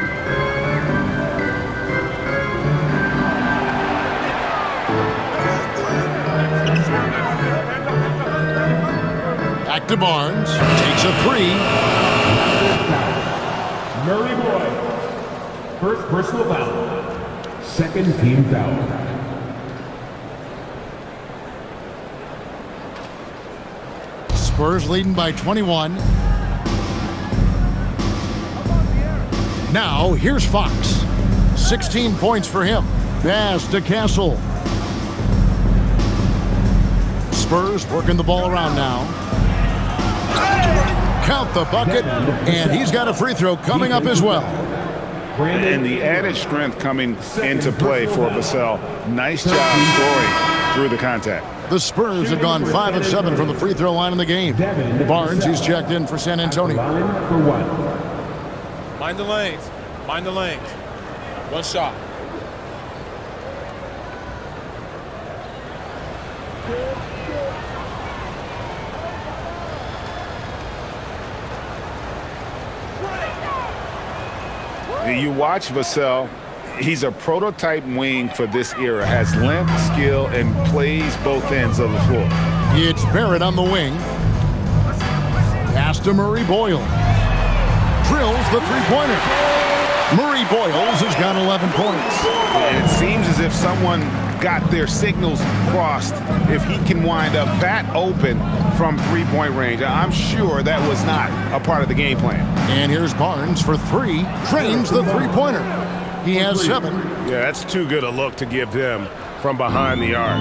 Back to Barnes. Takes a 3. Murray Boyd. First personal foul. Second team foul. Spurs leading by 21. Now here's Fox. 16 points for him. Pass to Castle. Spurs working the ball around now. Count the bucket, and he's got a free throw coming up as well. And the added strength coming into play for Vassell. Nice job scoring through the contact. The Spurs have gone 5 of 7 from the free throw line in the game. Barnes, he's checked in for San Antonio. Mind the lanes. Mind the lanes. One shot. You watch Vassell. He's a prototype wing for this era. Has length, skill, and plays both ends of the floor. It's Barrett on the wing. Pass to Murray Boyle. Drills the three-pointer. Murray Boyles has got 11 points. And it seems as if someone got their signals crossed if he can wind up that open from three-point range. I'm sure that was not a part of the game plan. And here's Barnes for 3. Trains the three-pointer. He has 7. Yeah, that's too good a look to give him from behind the arc.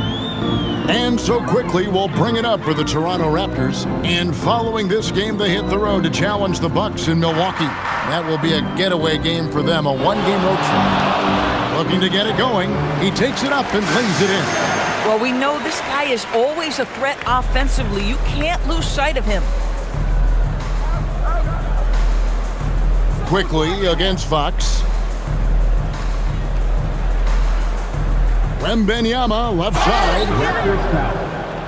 And so quickly we'll bring it up for the Toronto Raptors. And following this game, they hit the road to challenge the Bucks in Milwaukee. That will be a getaway game for them, a one-game road trip. Looking to get it going. He takes it up and lays it in. Well, we know this guy is always a threat offensively. You can't lose sight of him. Quickly against Fox. Wembanyama left side.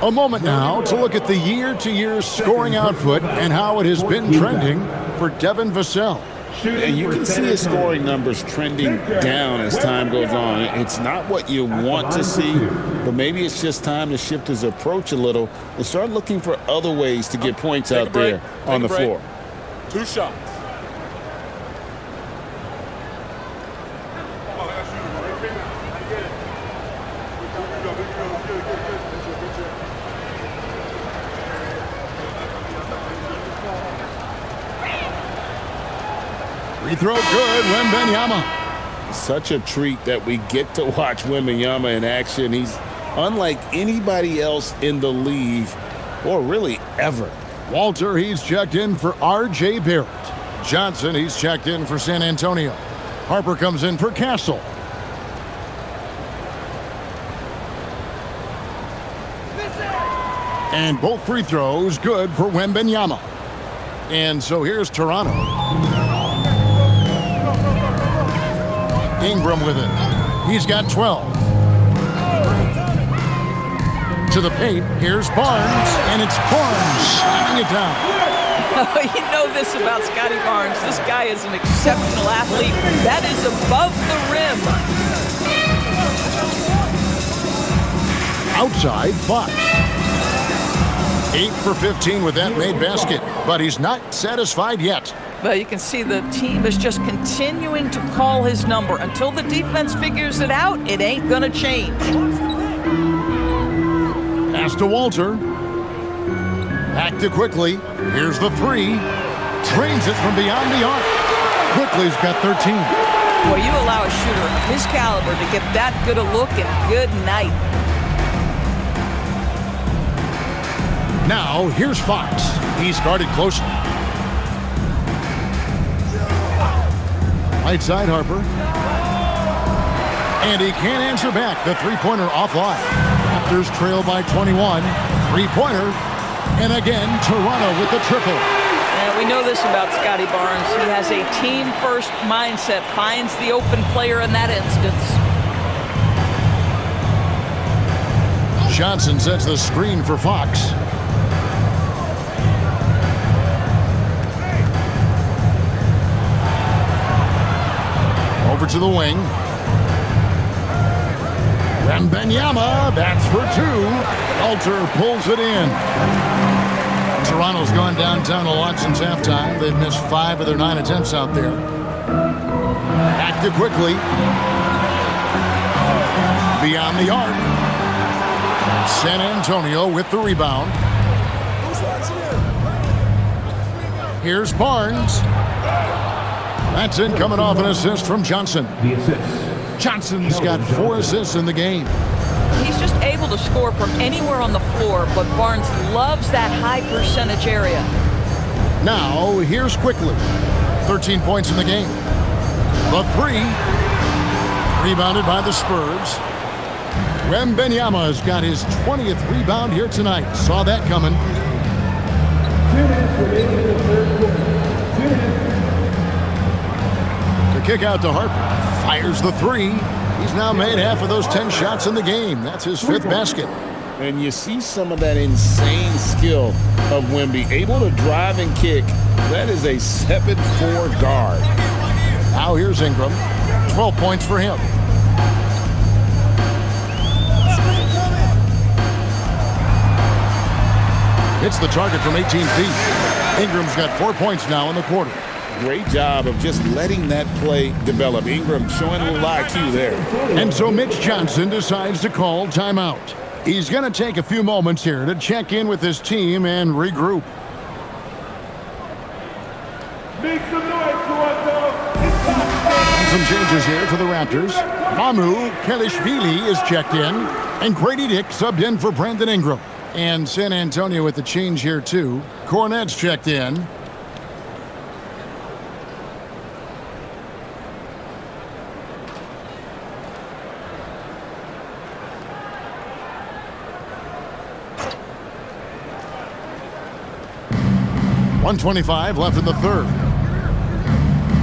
A moment now to look at the year-to-year scoring output and how it has been trending for Devin Vassell. And you can see his scoring numbers trending down as time goes on. It's not what you want to see, but maybe it's just time to shift his approach a little and start looking for other ways to get points out there on the floor. 2 shots. Free throw good, Wembanyama. Such a treat that we get to watch Wembanyama in action. He's unlike anybody else in the league, or really ever. Walter, he's checked in for R.J. Barrett. Johnson, he's checked in for San Antonio. Harper comes in for Castle. And both free throws good for Wembanyama. And so here's Toronto. Ingram with it. He's got 12. To the paint, here's Barnes, and it's Barnes slamming it down. You know this about Scotty Barnes. This guy is an exceptional athlete. That is above the rim. Outside, Fox. 8 for 15 with that made basket, but he's not satisfied yet. Well, you can see the team is just continuing to call his number. Until the defense figures it out, it ain't going to change. Pass to Walter. Back to Quickly. Here's the three. Drains it from beyond the arc. Quickly's got 13. Boy, you allow a shooter of his caliber to get that good a look, and good night. Now, here's Fox. He started closely. Right side, Harper. And he can't answer back. The three-pointer offline. Raptors trail by 21. Three-pointer. And again, Toronto with the triple. And we know this about Scotty Barnes. He has a team-first mindset. Finds the open player in that instance. Johnson sets the screen for Fox. Over to the wing. Wembanyama, that's for two. Alter pulls it in. Toronto's gone downtown a lot since halftime. They've missed 5 of their 9 attempts out there. Back to Quickly. Beyond the arc. San Antonio with the rebound. Here's Barnes. That's it, coming off an assist from Johnson. The assist. Johnson's got 4 assists in the game. He's just able to score from anywhere on the floor, but Barnes loves that high percentage area. Now, here's Quickly. 13 points in the game. The three. Rebounded by the Spurs. Wembanyama's got his 20th rebound here tonight. Saw that coming. 2 minutes remaining in the third quarter. 2 minutes. The kick out to Harper. Fires the three. He's now made half of those 10 shots in the game. That's his 5th basket. And you see some of that insane skill of Wemby. Able to drive and kick. That is a 7'4" guard. Now here's Ingram. 12 points for him. Hits the target from 18 feet. Ingram's got 4 points now in the quarter. Great job of just letting that play develop. Ingram showing a little IQ there. And so Mitch Johnson decides to call timeout. He's going to take a few moments here to check in with his team and regroup. Make some noise, Toronto. Some changes here for the Raptors. Mamu Kelishvili is checked in, and Grady Dick subbed in for Brandon Ingram. And San Antonio with the change here too. Cornette's checked in. .125 left in the third.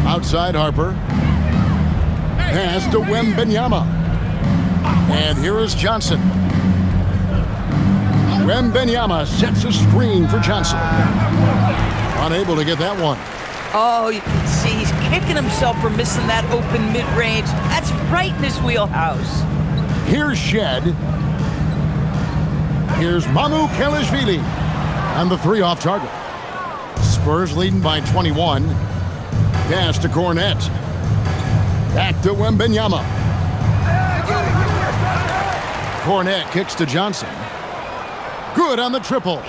Outside Harper. Pass to Wembanyama. And here is Johnson. Wembanyama sets a screen for Johnson. Unable to get that one. Oh, you can see he's kicking himself for missing that open mid-range. That's right in his wheelhouse. Here's Shed. Here's Mamu Kelishvili. And the three off target. Spurs leading by 21. Pass to Cornette. Back to Wembanyama. Cornette kicks to Johnson. Good on the triple.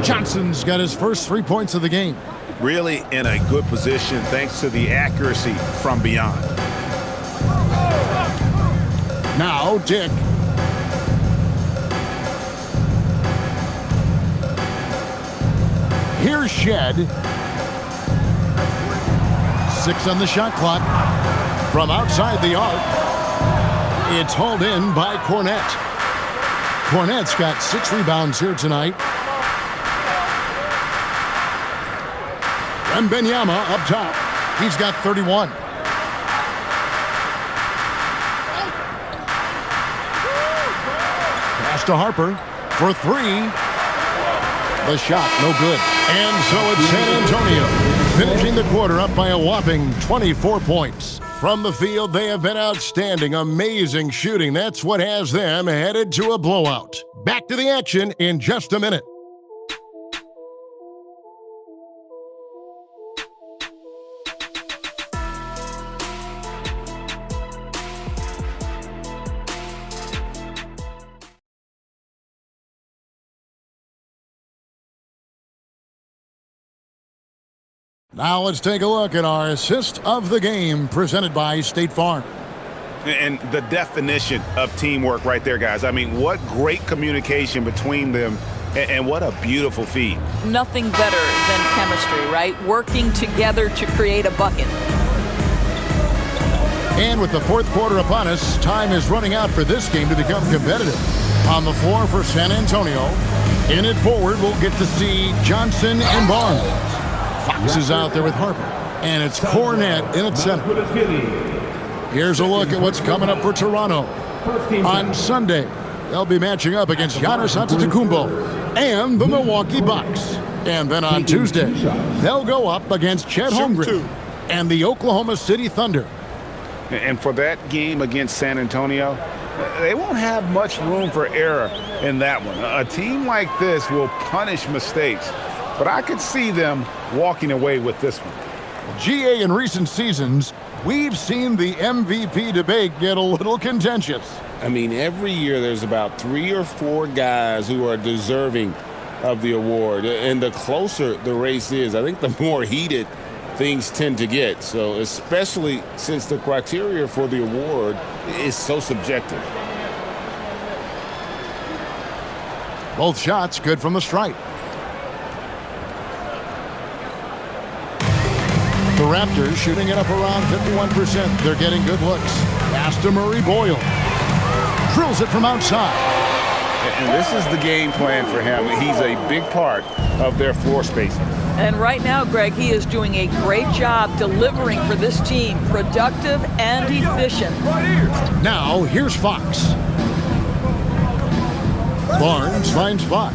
Johnson's got his first 3 points of the game. Really in a good position thanks to the accuracy from beyond. Now Dick. Here's Shed. 6 on the shot clock. From outside the arc. It's hauled in by Cornette. Cornette's got 6 rebounds here tonight. Wembanyama up top. He's got 31. to Harper for three. The shot, no good. And so it's San Antonio, finishing the quarter up by a whopping 24 points. From the field, they have been outstanding, amazing shooting. That's what has them headed to a blowout. Back to the action in just a minute. Now let's take a look at our assist of the game presented by State Farm. And the definition of teamwork right there, guys. I mean, what great communication between them, and what a beautiful feed. Nothing better than chemistry, right? Working together to create a bucket. And with the fourth quarter upon us, time is running out for this game to become competitive. On the floor for San Antonio, in it forward, we'll get to see Johnson and Barnes. Fox is out there with Harper, and it's Cornette in at center. Here's a look at what's coming up for Toronto. On Sunday, they'll be matching up against Giannis Antetokounmpo and the Milwaukee Bucks. And then on Tuesday, they'll go up against Chet Holmgren and the Oklahoma City Thunder. And for that game against San Antonio, they won't have much room for error in that one. A team like this will punish mistakes, but I could see them walking away with this one. GA, in recent seasons, we've seen the MVP debate get a little contentious. I mean, every year there's about 3 or 4 guys who are deserving of the award. And the closer the race is, I think the more heated things tend to get. So especially since the criteria for the award is so subjective. Both shots good from the stripe. The Raptors shooting it up around 51%. They're getting good looks. Pass to Murray Boyle. Drills it from outside. And this is the game plan for him. He's a big part of their floor spacing. And right now, Greg, he is doing a great job delivering for this team. Productive and efficient. Now, here's Fox. Barnes finds Fox.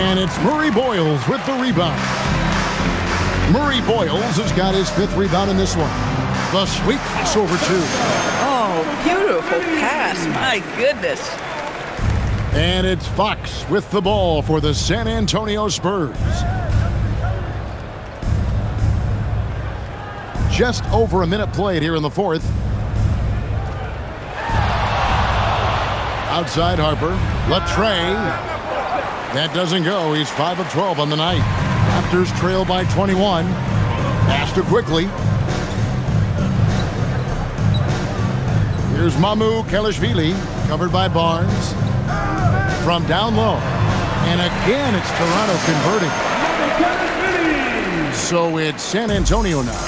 And it's Murray Boyles with the rebound. Murray Boyles has got his 5th rebound in this one. The sweep pass over 2. Oh, beautiful pass. My goodness. And it's Fox with the ball for the San Antonio Spurs. Just over a minute played here in the 4th. Outside Harper. Latrey. That doesn't go. He's 5 of 12 on the night. Raptors trail by 21. Pass to quickly. Here's Mamu Kelishvili, covered by Barnes. From down low. And again, it's Toronto converting. So it's San Antonio now.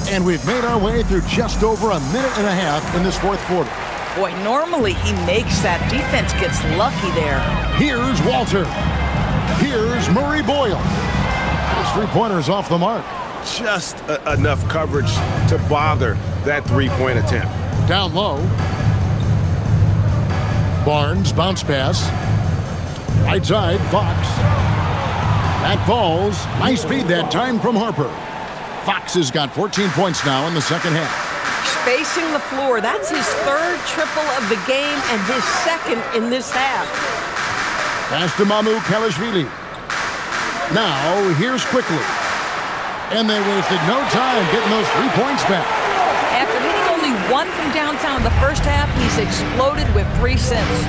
And we've made our way through just over a minute and a half in this 4th quarter. Boy, normally he makes that. Defense gets lucky there. Here's Walter. Here's Murray Boyle. His 3-pointer's off the mark. Just enough coverage to bother that 3-point attempt. Down low. Barnes, bounce pass. Right side, Fox. That falls. Nice speed that time from Harper. Fox has got 14 points now in the second half. Spacing the floor. That's his 3rd triple of the game and his 2nd in this half. Pass to Mamu Kelishvili. Now, here's quickly. And they wasted no time getting those 3 points back. After hitting only 1 from downtown in the first half, he's exploded with 3 since.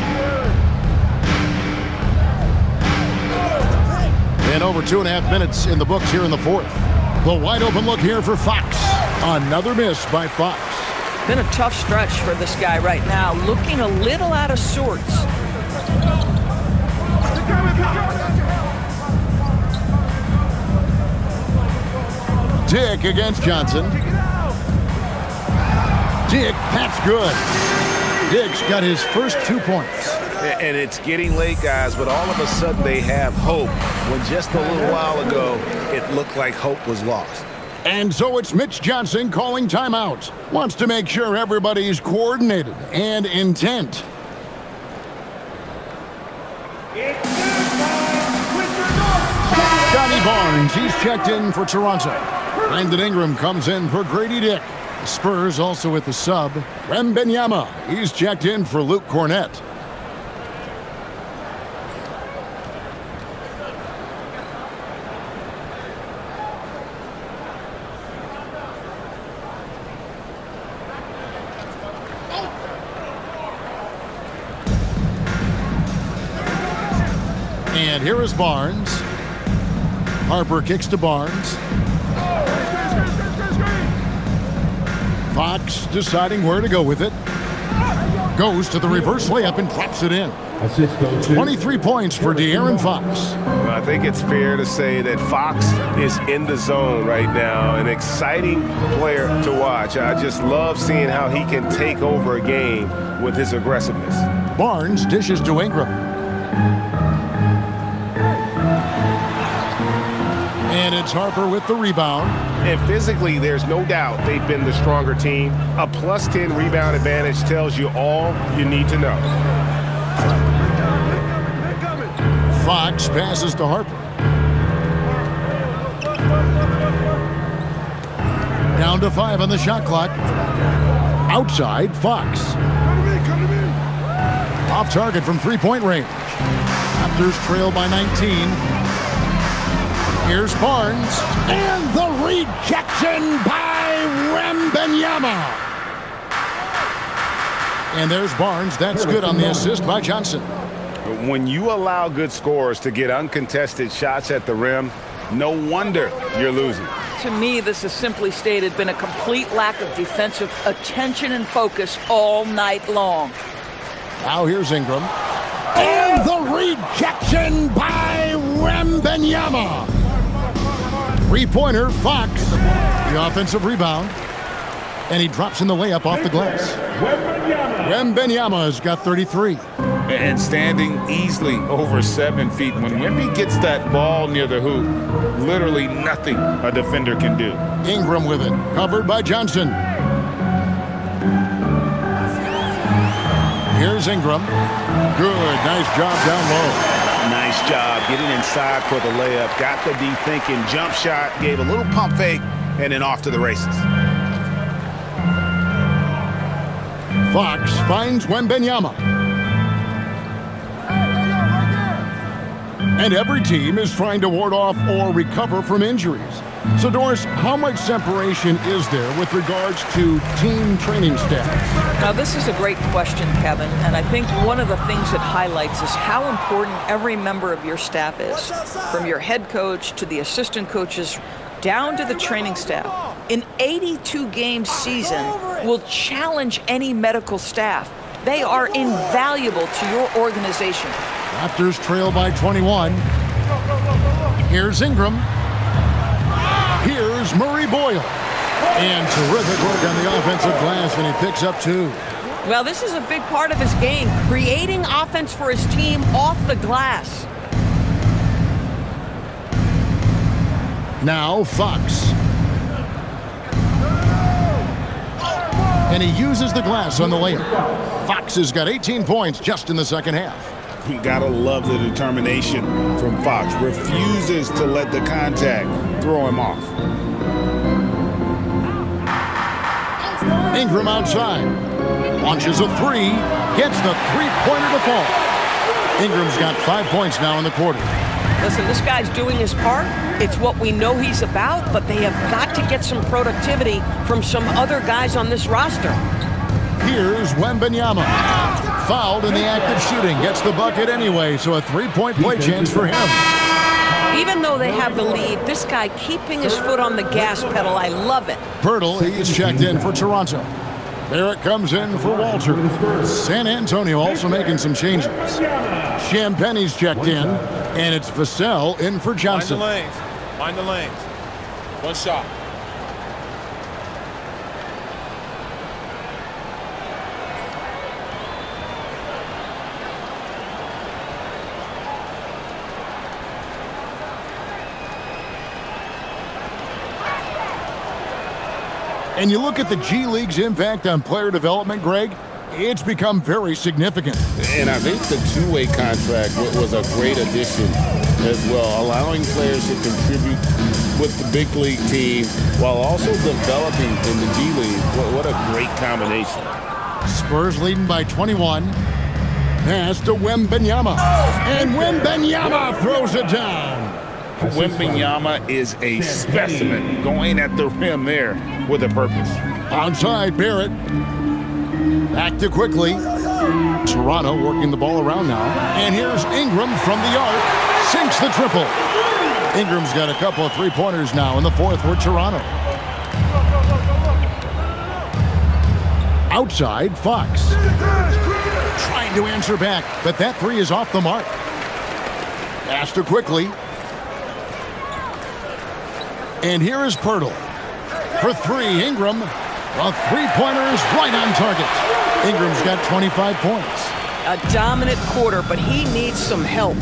And over 2.5 minutes in the books here in the 4th. The wide open look here for Fox. Another miss by Fox. Been a tough stretch for this guy right now. Looking a little out of sorts. Dick against Johnson. Dick, that's good. Dick's got his first 2 points. And it's getting late, guys, but all of a sudden they have hope when just a little while ago it looked like hope was lost. And so it's Mitch Johnson calling timeout. Wants to make sure everybody's coordinated and intent. Scotty Barnes, he's checked in for Toronto. Brandon Ingram comes in for Grady Dick. The Spurs also with the sub. Wembanyama, he's checked in for Luke Cornett. And here is Barnes. Harper kicks to Barnes. Fox deciding where to go with it. Goes to the reverse layup and drops it in. 23 points for De'Aaron Fox. Well, I think it's fair to say that Fox is in the zone right now. An exciting player to watch. I just love seeing how he can take over a game with his aggressiveness. Barnes dishes to Ingram. And it's Harper with the rebound. And physically, there's no doubt they've been the stronger team. A plus 10 rebound advantage tells you all you need to know. Fox passes to Harper. Down to 5 on the shot clock. Outside, Fox. Off target from three-point range. Raptors trail by 19. Here's Barnes, and the rejection by Wembanyama. And there's Barnes. That's good on the assist by Johnson. When you allow good scorers to get uncontested shots at the rim, no wonder you're losing. To me, this has simply stated been a complete lack of defensive attention and focus all night long. Now here's Ingram. And the rejection by Wembanyama. Three-pointer, Fox. The offensive rebound. And he drops in the layup off the glass. Wembanyama's got 33. And standing easily over 7 feet. When Wemby gets that ball near the hoop, literally nothing a defender can do. Ingram with it, covered by Johnson. Here's Ingram. Good, nice job down low. Nice job getting inside for the layup. Got the D thinking, jump shot, gave a little pump fake, and then off to the races. Fox finds Wembanyama. And every team is trying to ward off or recover from injuries. So, Doris, how much separation is there with regards to team training staff? Now, this is a great question, Kevin, and I think one of the things it highlights is how important every member of your staff is, from your head coach to the assistant coaches, down to the training staff. An 82-game season will challenge any medical staff. They are invaluable to your organization. Raptors trail by 21. Here's Ingram. Here's Murray Boyle. And terrific work on the offensive glass, and he picks up 2. Well, this is a big part of his game, creating offense for his team off the glass. Now Fox. And he uses the glass on the layup. Fox has got 18 points just in the second half. You gotta love the determination from Fox. Refuses to let the contact throw him off. Ingram outside. Launches a 3. Gets the three-pointer to fall. Ingram's got 5 points now in the quarter. Listen, this guy's doing his part. It's what we know he's about, but they have got to get some productivity from some other guys on this roster. Here's Wembanyama. Fouled in the act of shooting. Gets the bucket anyway, so a three-point play chance for him. Even though they have the lead, this guy keeping his foot on the gas pedal, I love it. Pirtle, he's checked in for Toronto. Barrett comes in for Walter. San Antonio also making some changes. Champagne's checked in, and it's Vassell in for Johnson. Mind the lanes. One shot. And you look at the G League's impact on player development, Greg, it's become very significant. And I think the two-way contract was a great addition as well, allowing players to contribute with the big league team while also developing in the G League. What a great combination. Spurs leading by 21. Pass to Wembanyama. And Wembanyama throws it down. Wembanyama is a specimen going at the rim there with a purpose. Outside, Barrett. Back to quickly. Toronto working the ball around now. And here's Ingram from the arc. Sinks the triple. Ingram's got a couple of three-pointers now in the fourth for Toronto. Outside, Fox. Trying to answer back, but that three is off the mark. Pass to quickly. And here is Pirtle. For three, Ingram. A three-pointer is right on target. Ingram's got 25 points. A dominant quarter, but he needs some help.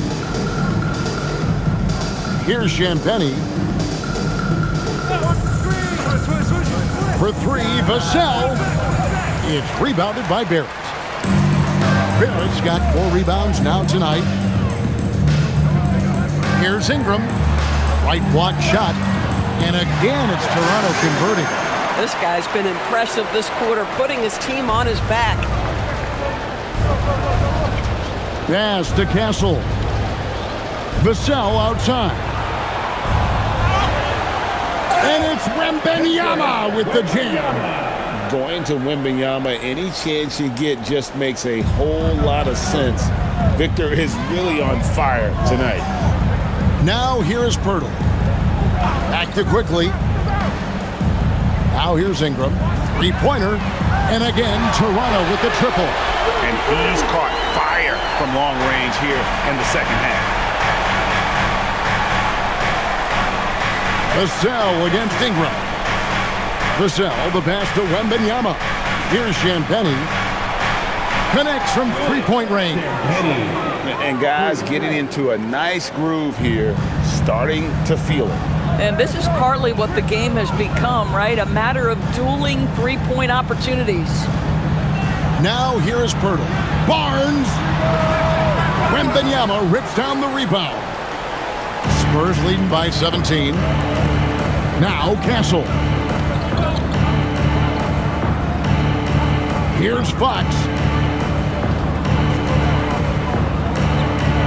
Here's Champagny. For three, Vassell. It's rebounded by Barrett. Barrett's got 4 rebounds now tonight. Here's Ingram. Right block shot. And again, it's Toronto converting. This guy's been impressive this quarter, putting his team on his back. Pass to Castle. Vassell outside. And it's Wembanyama with the jam. Going to Wembanyama, any chance you get just makes a whole lot of sense. Victor is really on fire tonight. Now here's Pirtle. Back to quickly. Now here's Ingram. Three-pointer. And again, Toronto with the triple. And he's caught fire from long range here in the second half. Vassell against Ingram. Vassell, the pass to Wembanyama. Here's Champagny. Connects from three-point range. And guys getting into a nice groove here, starting to feel it. And this is partly what the game has become, right? A matter of dueling three-point opportunities. Now here is Pirtle. Barnes. Wembanyama rips down the rebound. Spurs leading by 17. Now Castle. Here's Fox.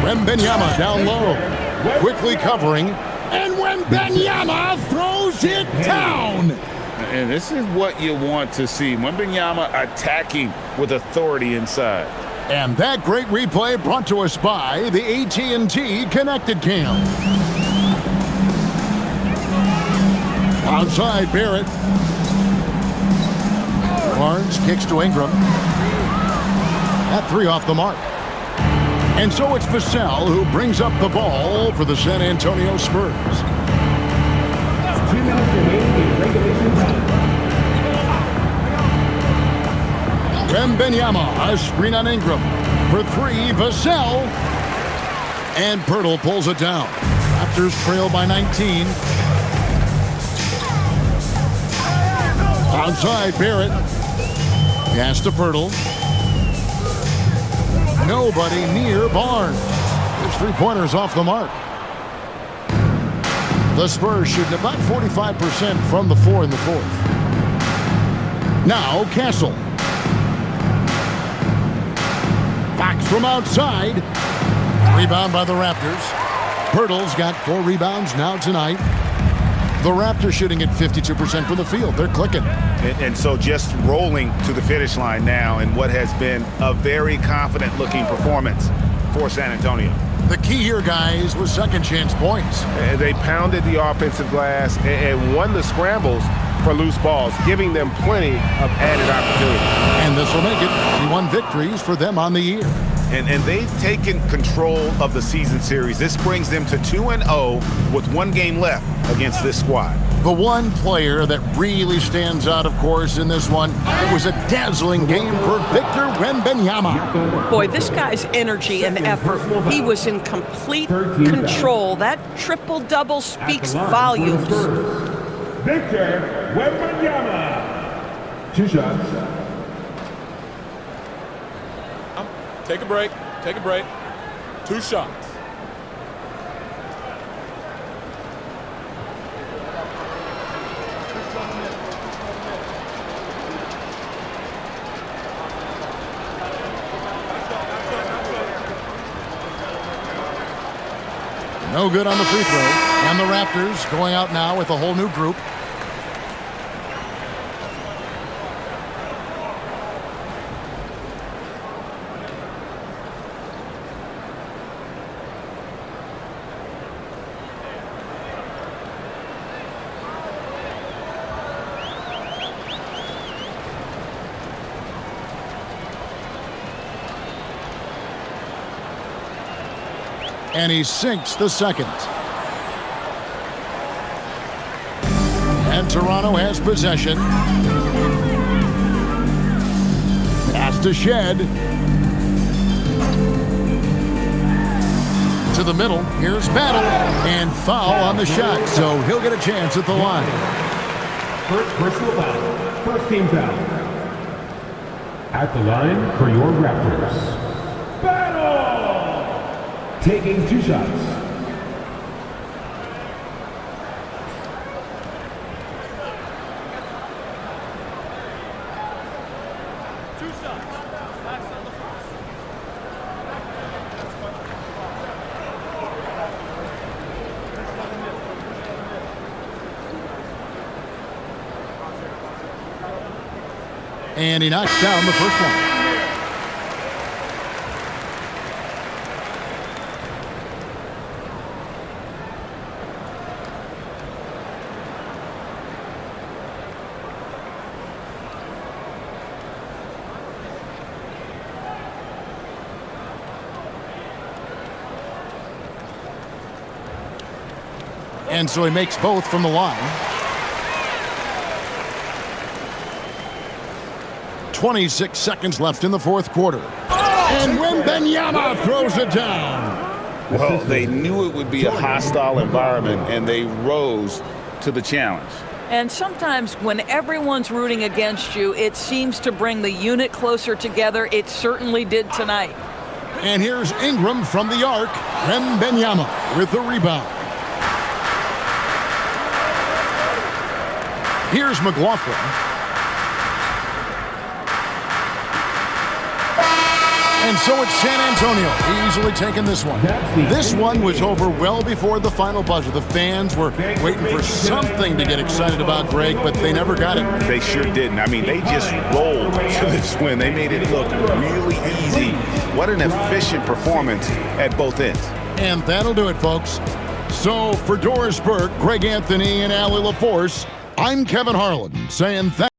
Wembanyama down low. Quickly covering. And Wembanyama throws it down. And this is what you want to see. Wembanyama attacking with authority inside. And that great replay brought to us by the AT&T Connected Cam. Outside, Barrett. Barnes kicks to Ingram. That three off the mark. And so it's Vassell who brings up the ball for the San Antonio Spurs. Wembanyama, a screen on Ingram. For three, Vassell. And Pirtle pulls it down. Raptors trail by 19. Outside, Barrett. Pass to Pirtle. Nobody near Barnes. His three-pointers off the mark. The Spurs shooting about 45% from the floor in the fourth. Now Castle. Fox from outside. Rebound by the Raptors. Pirtle's got 4 rebounds now tonight. The Raptors shooting at 52% from the field. They're clicking. And so just rolling to the finish line now in what has been a very confident-looking performance for San Antonio. The key here, guys, was second chance points. They pounded the offensive glass and won the scrambles for loose balls, giving them plenty of added opportunity. And this will make it 31 victories for them on the year. And they've taken control of the season series. This brings them to 2-0 with 1 game left against this squad. The one player that really stands out, of course, in this one, it was a dazzling game for Victor Wembanyama. Boy, this guy's energy and effort, he was in complete control. That triple-double speaks volumes. Victor Wembanyama. 2 shots. Take a break. Take a break. 2 shots. No good on the free throw. And the Raptors going out now with a whole new group. And he sinks the second. And Toronto has possession. Pass to Shed. To the middle. Here's Battle. And foul on the shot. So he'll get a chance at the line. First personal foul. First team foul. At the line for your Raptors. Battle! Taking 2 shots. And he knocks down the first one. And so he makes both from the line. 26 seconds left in the fourth quarter. And Wembanyama throws it down. Well, they knew it would be a hostile environment, and they rose to the challenge. And sometimes when everyone's rooting against you, it seems to bring the unit closer together. It certainly did tonight. And here's Ingram from the arc. Wembanyama with the rebound. Here's McLaughlin. And so it's San Antonio easily taking this one. This one was over well before the final buzzer. The fans were waiting for something to get excited about, Greg, but they never got it. They sure didn't. I mean, they just rolled to this win. They made it look really easy. What an efficient performance at both ends. And that'll do it, folks. So for Doris Burke, Greg Anthony, and Allie LaForce, I'm Kevin Harlan saying thanks.